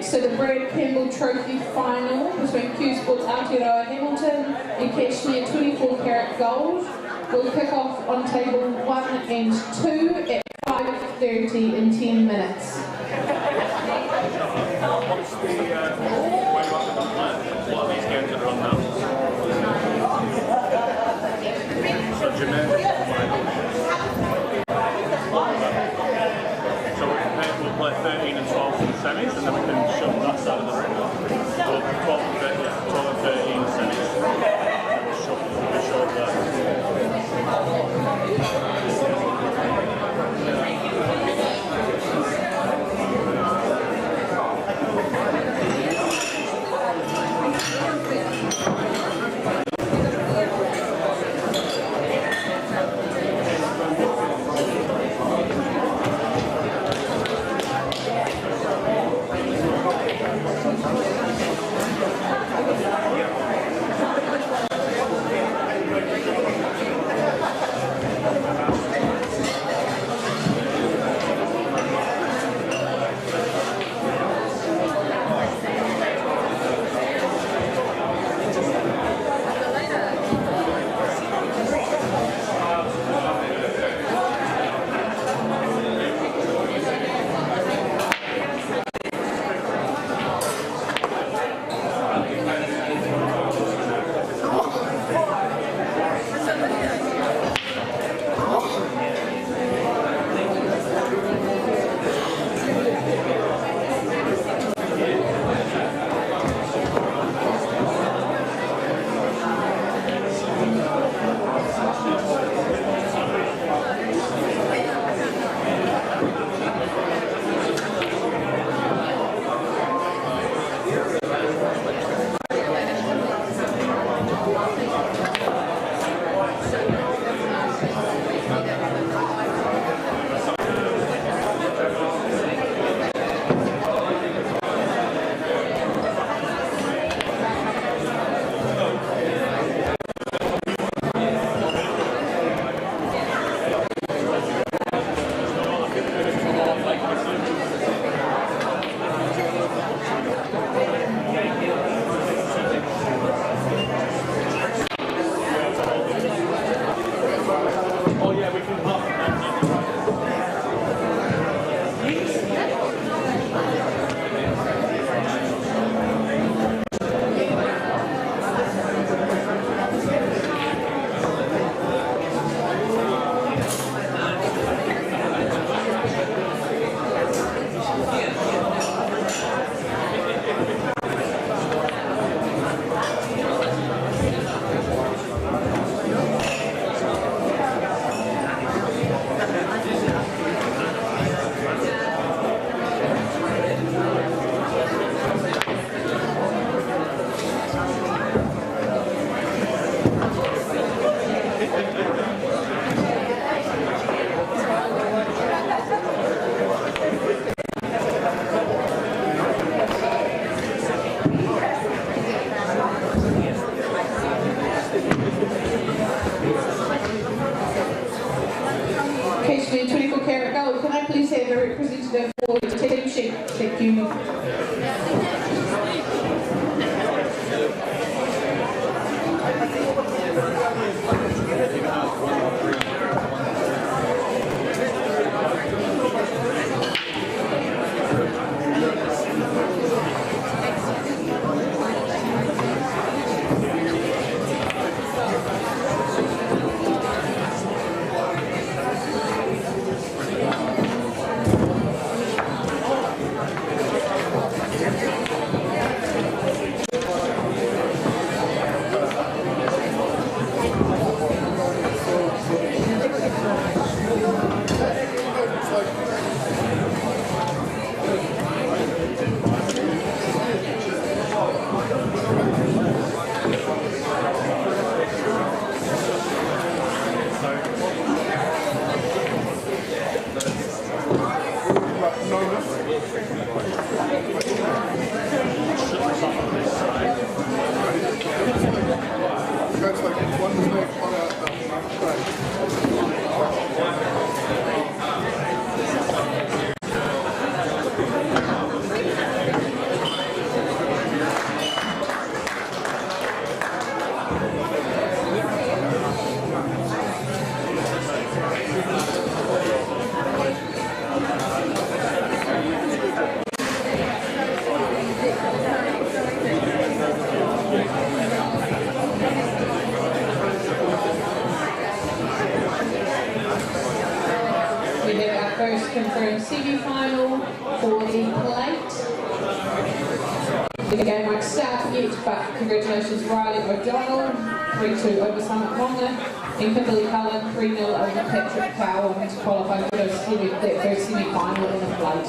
So the Brad Campbell Trophy final between Q Sports Aotearoa Hamilton and Cashmere 24-carat gold will kick off on table 1 and 2 at 5:30 in 10 minutes. What's the what are these games that are on now? So we'll play 13 and 12 in the semis, and then we can shove that side of the ring. So 12 and 13 semis, and then we'll shove that. representative for the team sheet. Thank you. First confirmed semi-final for the plate. The game won't start yet, but congratulations Riley O'Donnell, 3-2 over Summit Tonga, and Kimberly Cullen, 3-0 over Patrick Powell to qualify for that first semi-final in the plate.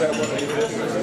about what he did.